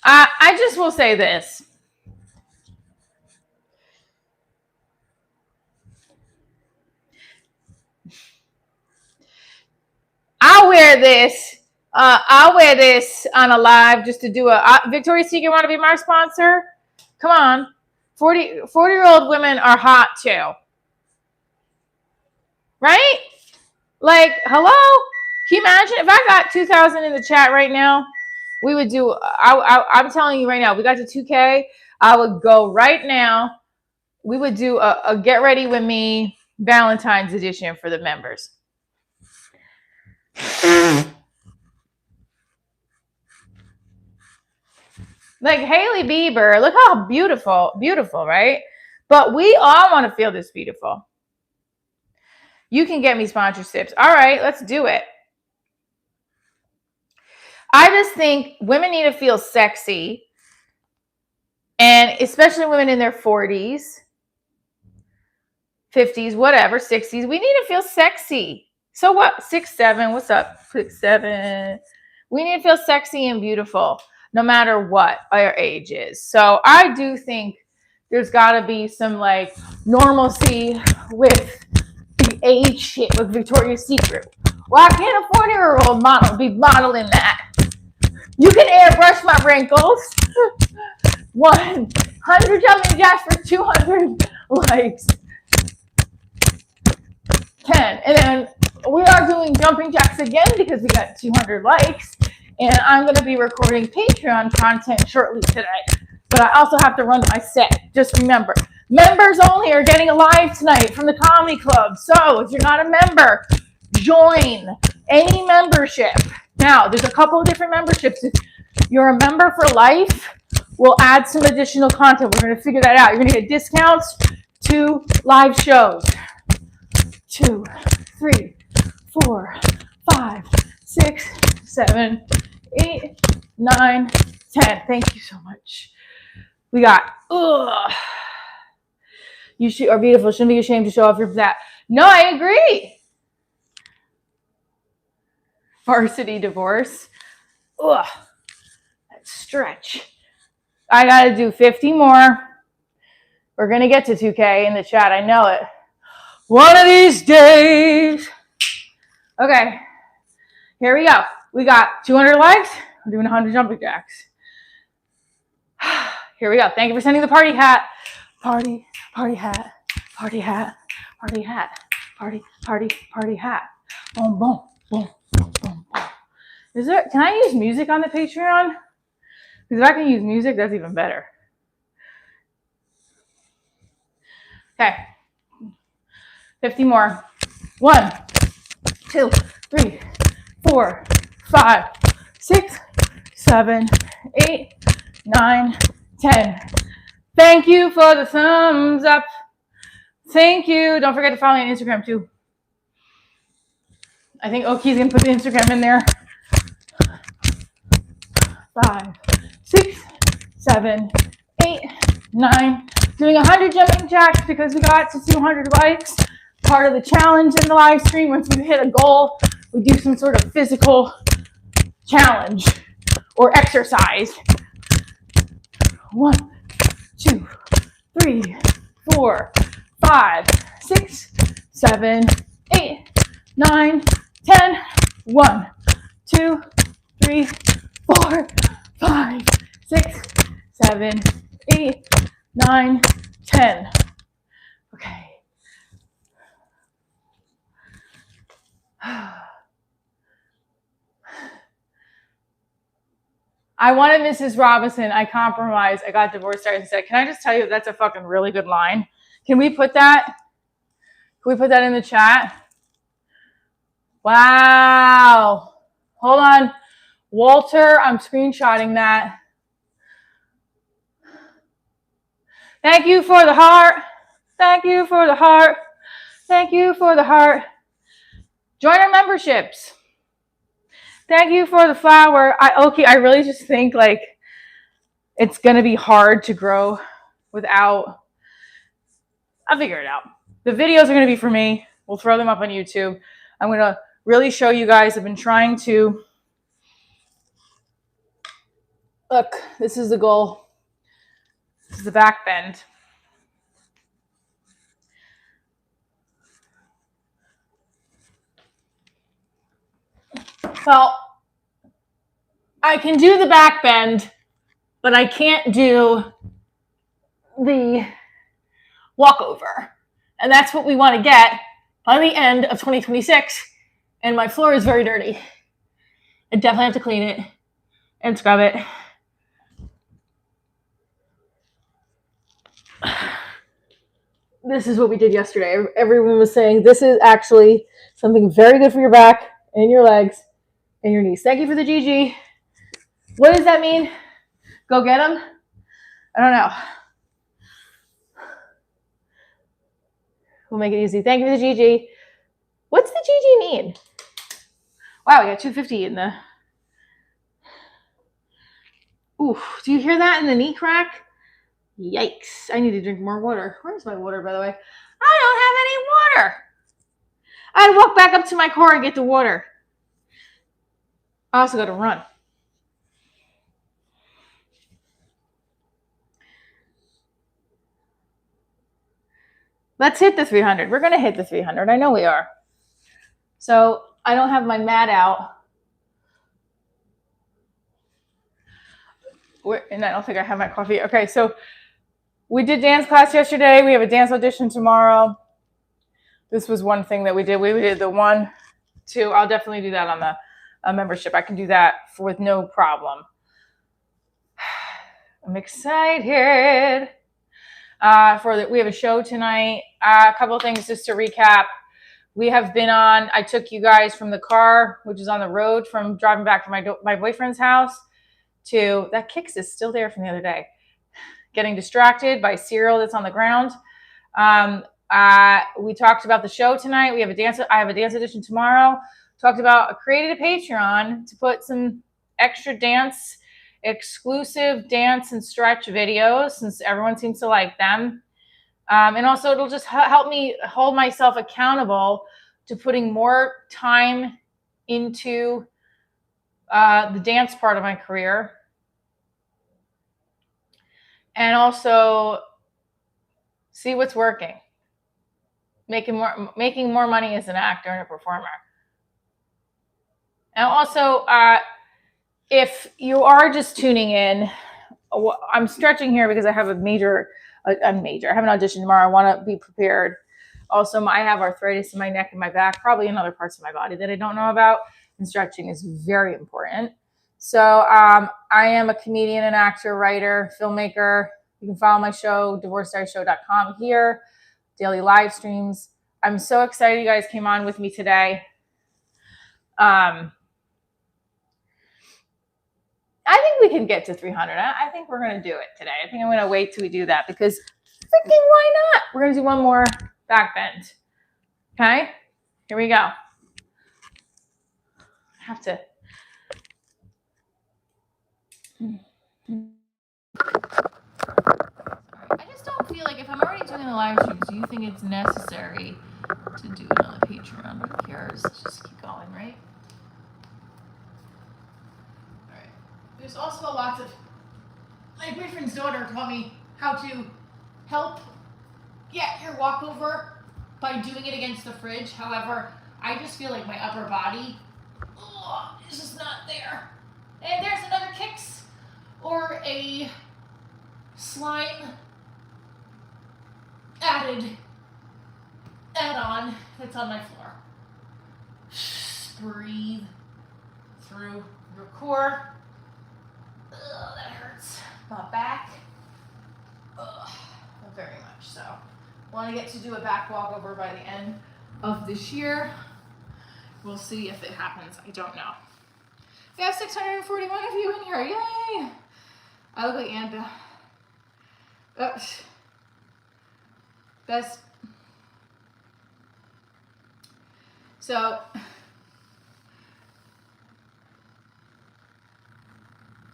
I just will say this. I'll wear this on a live just to do Victoria's Secret want to be my sponsor? Come on. 40-year-old women are hot too. Right? Like, hello? Can you imagine if I got 2,000 in the chat right now? We would do, I'm telling you right now, we got to 2K. I would go right now. We would do a Get Ready With Me Valentine's edition for the members. Like Hailey Bieber, look how beautiful, right? But we all want to feel this beautiful. You can get me sponsorships. All right, let's do it. I just think women need to feel sexy, and especially women in their 40s, 50s, whatever, 60s. We need to feel sexy. So what? 6'7", what's up? 6'7". We need to feel sexy and beautiful, no matter what our age is. So I do think there's got to be some like normalcy with the age shit with Victoria's Secret. Why can't a 40-year-old model be modeling that? You can airbrush my wrinkles. 100 jumping jacks for 200 likes. 10. And then we are doing jumping jacks again because we got 200 likes. And I'm going to be recording Patreon content shortly today. But I also have to run my set. Just remember, members only are getting a live tonight from the comedy club. So if you're not a member, join any membership. Now, there's a couple of different memberships. If you're a member for life, we'll add some additional content. We're going to figure that out. You're going to get discounts to live shows. 2, 3, 4, 5, 6, 7, 8, 9, 10. Thank you so much. We got, you are beautiful. Shouldn't be ashamed to show off your fat. No, I agree. Varsity divorce. Ugh. Stretch. I got to do 50 more. We're going to get to 2K in the chat. I know it. One of these days. Okay. Here we go. We got 200 likes. We're doing 100 jumping jacks. Here we go. Thank you for sending the party hat. Party hat. Party hat. Party hat. Party hat. Boom, boom, boom, boom, boom. Can I use music on the Patreon? Because if I can use music, that's even better. Okay. 50 more. 1, 2, 3, 4, 5, 6, 7, 8, 9, 10. Thank you for the thumbs up. Thank you. Don't forget to follow me on Instagram too. I think Oki's going to put the Instagram in there. 5, 6, 7, 8, 9. Doing 100 jumping jacks because we got to 200 likes. Part of the challenge in the live stream. Once we hit a goal, we do some sort of physical challenge or exercise. 1, 2, 3, 4, 5, 6, 7, 8, 9, 10. 1, 2, 3, 4, 5, 6, 7, 8, 9, 10. Okay. I wanted Mrs. Robinson. I compromised. I got divorced instead. Can I just tell you that's a fucking really good line? Can we put that? Can we put that in the chat? Wow. Hold on. Walter, I'm screenshotting that. Thank you for the heart. Thank you for the heart. Thank you for the heart. Join our memberships. Thank you for the flower. I really just think like it's going to be hard to grow without. I'll figure it out. The videos are going to be for me. We'll throw them up on YouTube. I'm going to really show you guys. I've been trying to. Look, this is the goal. This is the back bend. Well, I can do the back bend, but I can't do the walkover. And that's what we want to get by the end of 2026. And my floor is very dirty. I definitely have to clean it and scrub it. This is what we did yesterday. Everyone was saying this is actually something very good for your back and your legs and your knees. Thank you for the GG. What does that mean? Go get them? I don't know. We'll make it easy. Thank you for the GG. What's the GG mean? Wow, we got 250 in the... Ooh, do you hear that in the knee crack? Yikes. I need to drink more water. Where's my water, by the way? I don't have any water. I had to walk back up to my car and get the water. I also got to run. Let's hit the 300. We're going to hit the 300. I know we are. So I don't have my mat out. And I don't think I have my coffee. Okay, so we did dance class yesterday. We have a dance audition tomorrow. This was one thing that we did. We did the 1, 2. I'll definitely do that on the membership. I can do that with no problem. I'm excited. We have a show tonight. A couple of things just to recap. We have been on, I took you guys from the car, which is on the road from driving back from my boyfriend's house to, that Kicks is still there from the other day, getting distracted by cereal that's on the ground. We talked about the show tonight. I have a dance audition tomorrow. Created a Patreon to put some extra dance, exclusive dance and stretch videos since everyone seems to like them. And also it'll just help me hold myself accountable to putting more time into the dance part of my career. And also see what's working. Making more money as an actor and a performer. And also, if you are just tuning in, I'm stretching here because I have I have an audition tomorrow. I want to be prepared. Also, I have arthritis in my neck and my back, probably in other parts of my body that I don't know about. And stretching is very important. So I am a comedian, an actor, writer, filmmaker. You can follow my show, divorcediaryshow.com here, daily live streams. I'm so excited you guys came on with me today. I think we can get to 300. I think we're going to do it today. I think I'm going to wait till we do that because freaking why not? We're going to do one more back bend. Okay? Here we go. I have to. I just don't feel like if I'm already doing the live streams, do you think it's necessary to do it on the Patreon? Who cares? Let's just keep going, right? All right. There's also lots of... My boyfriend's daughter taught me how to help get your walkover by doing it against the fridge. However, I just feel like my upper body is just not there. And there's another Kicks or a slime add-on that's on my floor. Just breathe through your core. my back. Ugh, very much so. Want to get to do a back walkover by the end of this year. We'll see if it happens. I don't know. We have 641 of you in here. Yay! I look like Aunt Best.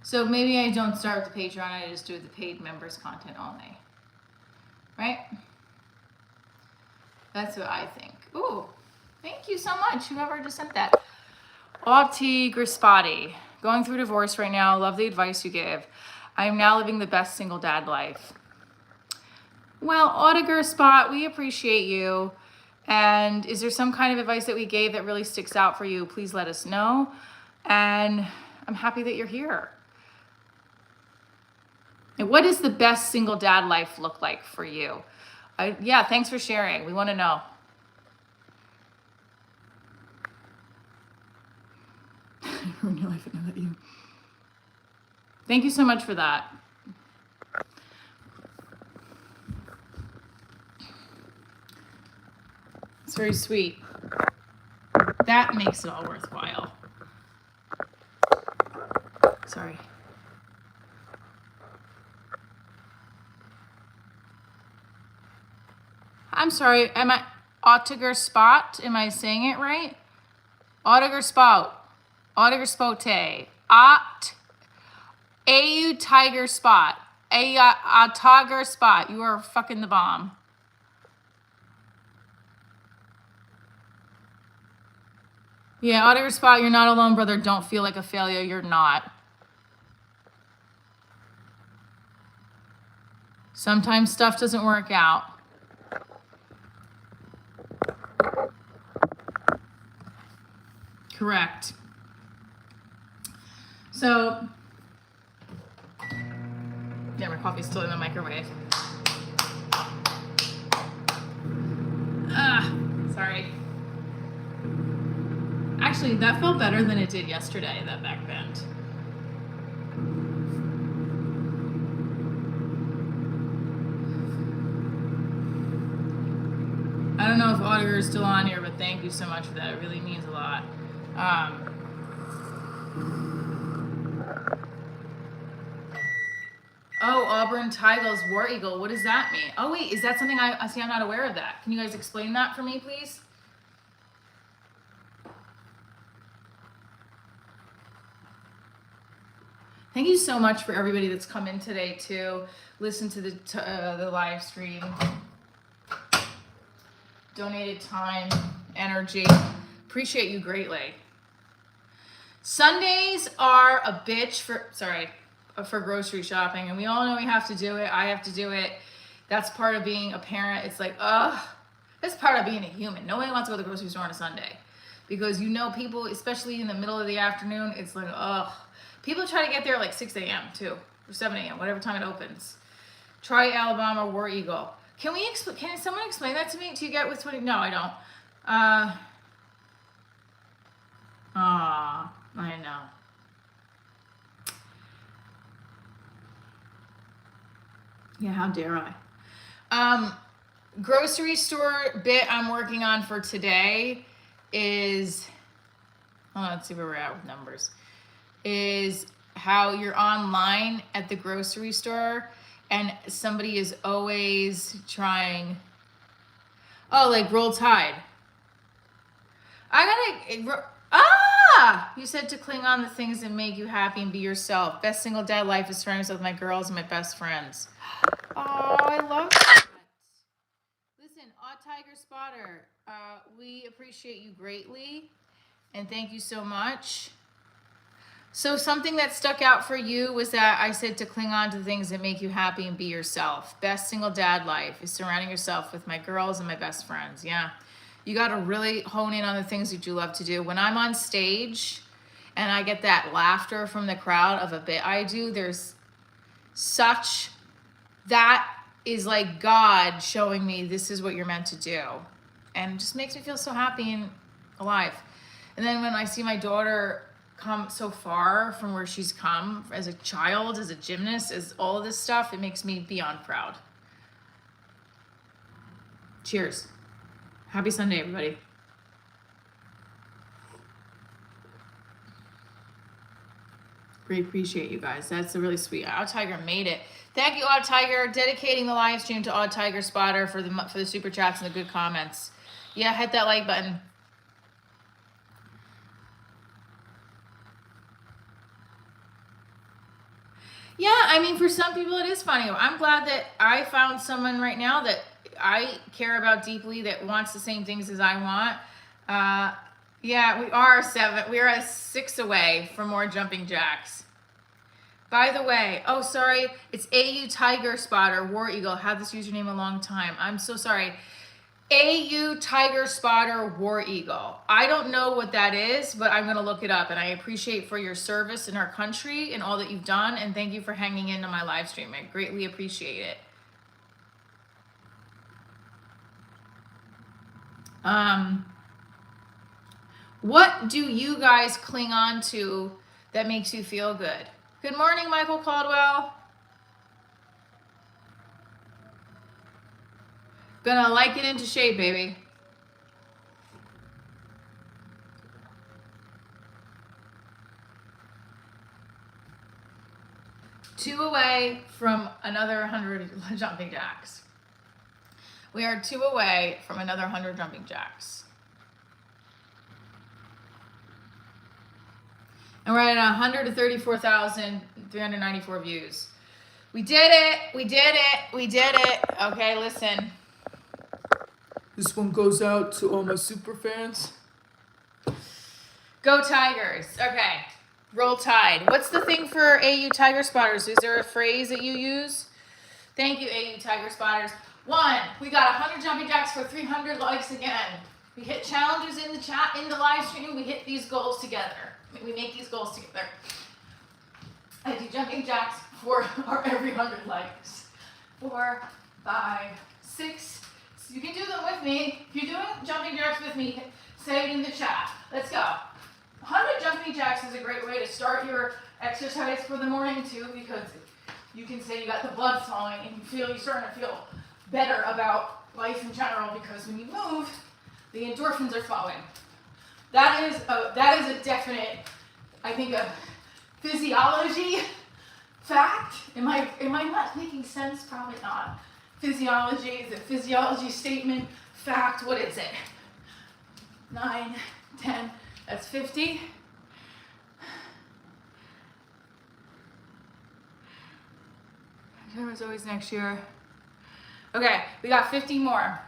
So maybe I don't start with the Patreon. I just do the paid members content only. Right? That's what I think. Ooh, thank you so much, whoever just sent that. Opti Grispati. Going through divorce right now. Love the advice you give. I am now living the best single dad life. Well, Audiger Spot, we appreciate you. And is there some kind of advice that we gave that really sticks out for you? Please let us know. And I'm happy that you're here. And what does the best single dad life look like for you? Yeah, thanks for sharing. We want to know. Ruin your life and I let you. Thank you so much for that. It's very sweet. That makes it all worthwhile. Sorry. I'm sorry, am I Autiger Spot? Am I saying it right? Autiger Spout. Autiger Spote. AU Tiger Spot. Autiger Spot. You are fucking the bomb. Yeah, Autiger Spot, you're not alone, brother. Don't feel like a failure. You're not. Sometimes stuff doesn't work out. Correct. So, yeah, my coffee's still in the microwave. Sorry. Actually, that felt better than it did yesterday, that back bend. I don't know if Auditor is still on here, but thank you so much for that. It really means a lot. Oh, Auburn Tigers War Eagle. What does that mean? Oh, wait, is that something I see? I'm not aware of that. Can you guys explain that for me, please? Thank you so much for everybody that's come in today to listen to the live stream. Donated time, energy. Appreciate you greatly. Sundays are a bitch for grocery shopping, and we all know we have to do it. I have to do it. That's part of being a parent. It's like, that's part of being a human. Nobody wants to go to the grocery store on a Sunday because you know people, especially in the middle of the afternoon, it's like, people try to get there like 6 a.m. too, or 7 a.m., whatever time it opens. Try Alabama War Eagle. Can someone explain that to me? Do you get with 20? No, I don't. I know. Yeah, how dare I? Grocery store bit I'm working on for today is, let's see where we're at with numbers, is how you're online at the grocery store and somebody is always trying, like Roll Tide. You said to cling on the things that make you happy and be yourself. Best single dad life is surrounding myself with my girls and my best friends. Oh, I love that. Listen, Tiger Spotter, we appreciate you greatly and thank you so much. So something that stuck out for you was that I said to cling on to things that make you happy and be yourself. Best single dad life is surrounding yourself with my girls and my best friends. Yeah. You got to really hone in on the things that you love to do. When I'm on stage and I get that laughter from the crowd of a bit I do, that is like God showing me this is what you're meant to do. And it just makes me feel so happy and alive. And then when I see my daughter come so far from where she's come as a child, as a gymnast, as all of this stuff, it makes me beyond proud. Cheers. Happy Sunday, everybody. Really appreciate you guys. That's a really sweet. Odd Tiger made it. Thank you, Odd Tiger, dedicating the live stream to Odd Tiger Spotter for the super chats and the good comments. Yeah, hit that like button. Yeah, I mean, for some people it is funny. I'm glad that I found someone right now that I care about deeply, that wants the same things as I want. Yeah, we are 7. We are 6 away from more jumping jacks. By the way, oh, sorry, it's AU Tiger Spotter, War Eagle. Had this username a long time. I'm so sorry. AU Tiger Spotter War Eagle. I don't know what that is, but I'm going to look it up. And I appreciate for your service in our country and all that you've done. And thank you for hanging in on my live stream. I greatly appreciate it. What do you guys cling on to that makes you feel good? Good morning, Michael Caldwell. Gonna like it into shape, baby. Two away from another 100 jumping jacks. We are 2 away from another 100 jumping jacks. And we're at 134,394 views. We did it. We did it. We did it. Okay, listen. This one goes out to all my super fans. Go Tigers. Okay. Roll Tide. What's the thing for AU Tiger Spotters? Is there a phrase that you use? Thank you, AU Tiger Spotters. 1, we got 100 jumping jacks for 300 likes again. We hit challenges in the chat, in the live stream. We hit these goals together. We make these goals together. I do jumping jacks for our every 100 likes. 4, 5, 6. So you can do them with me. If you're doing jumping jacks with me, say it in the chat. Let's go. 100 jumping jacks is a great way to start your exercise for the morning too, because you can say you got the blood flowing and you're starting to feel better about life in general, because when you move, the endorphins are flowing. That is a definite, I think, a physiology fact. Am I not making sense? Probably not. Physiology is a physiology statement. Fact, what is it? 9, 10, that's 50. It's always next year. Okay, we got 50 more.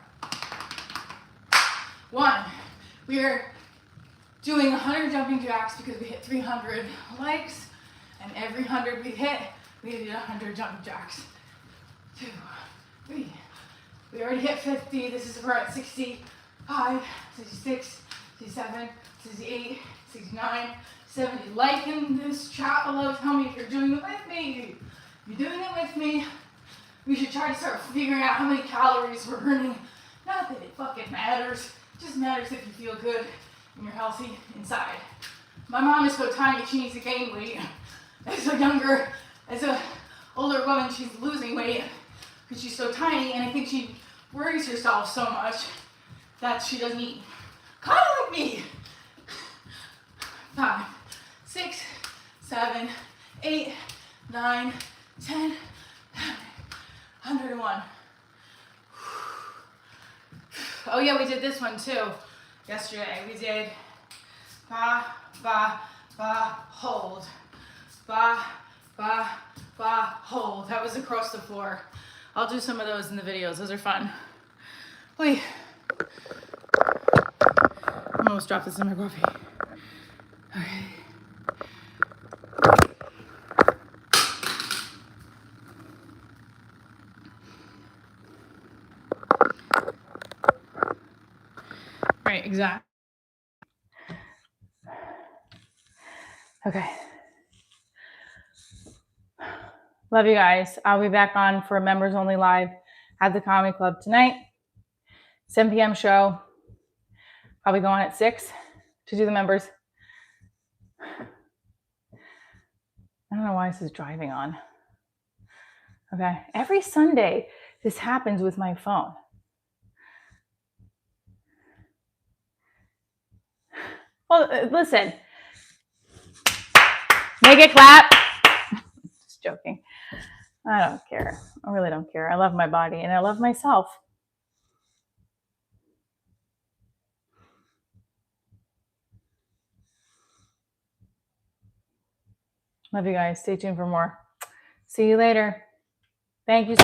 1, we are doing 100 jumping jacks because we hit 300 likes, and every 100 we hit, we did 100 jumping jacks. 2, 3, we already hit 50. This is, we're at 65, 66, 67, 68, 69, 70. Like in this chat below, tell me if you're doing it with me. If you're doing it with me, we should try to start figuring out how many calories we're burning. Not that it fucking matters. It just matters if you feel good and you're healthy inside. My mom is so tiny, she needs to gain weight. As an older woman, she's losing weight because she's so tiny, and I think she worries herself so much that she doesn't eat. Kind of like me. 5, 6, 7, 8, 9, 10, 101. Oh yeah, we did this one too yesterday. We did ba, ba, ba, hold. Ba, ba, ba, hold. That was across the floor. I'll do some of those in the videos. Those are fun. Wait. I almost dropped this in my coffee. Okay. Right, exactly. Okay. Love you guys. I'll be back on for a members only live at the Comedy Club tonight. 7 p.m. show. Probably go on at 6 to do the members. I don't know why this is driving on. Okay. Every Sunday, this happens with my phone. Well, listen. Make it clap. Just joking. I don't care. I really don't care. I love my body and I love myself. Love you guys. Stay tuned for more. See you later. Thank you.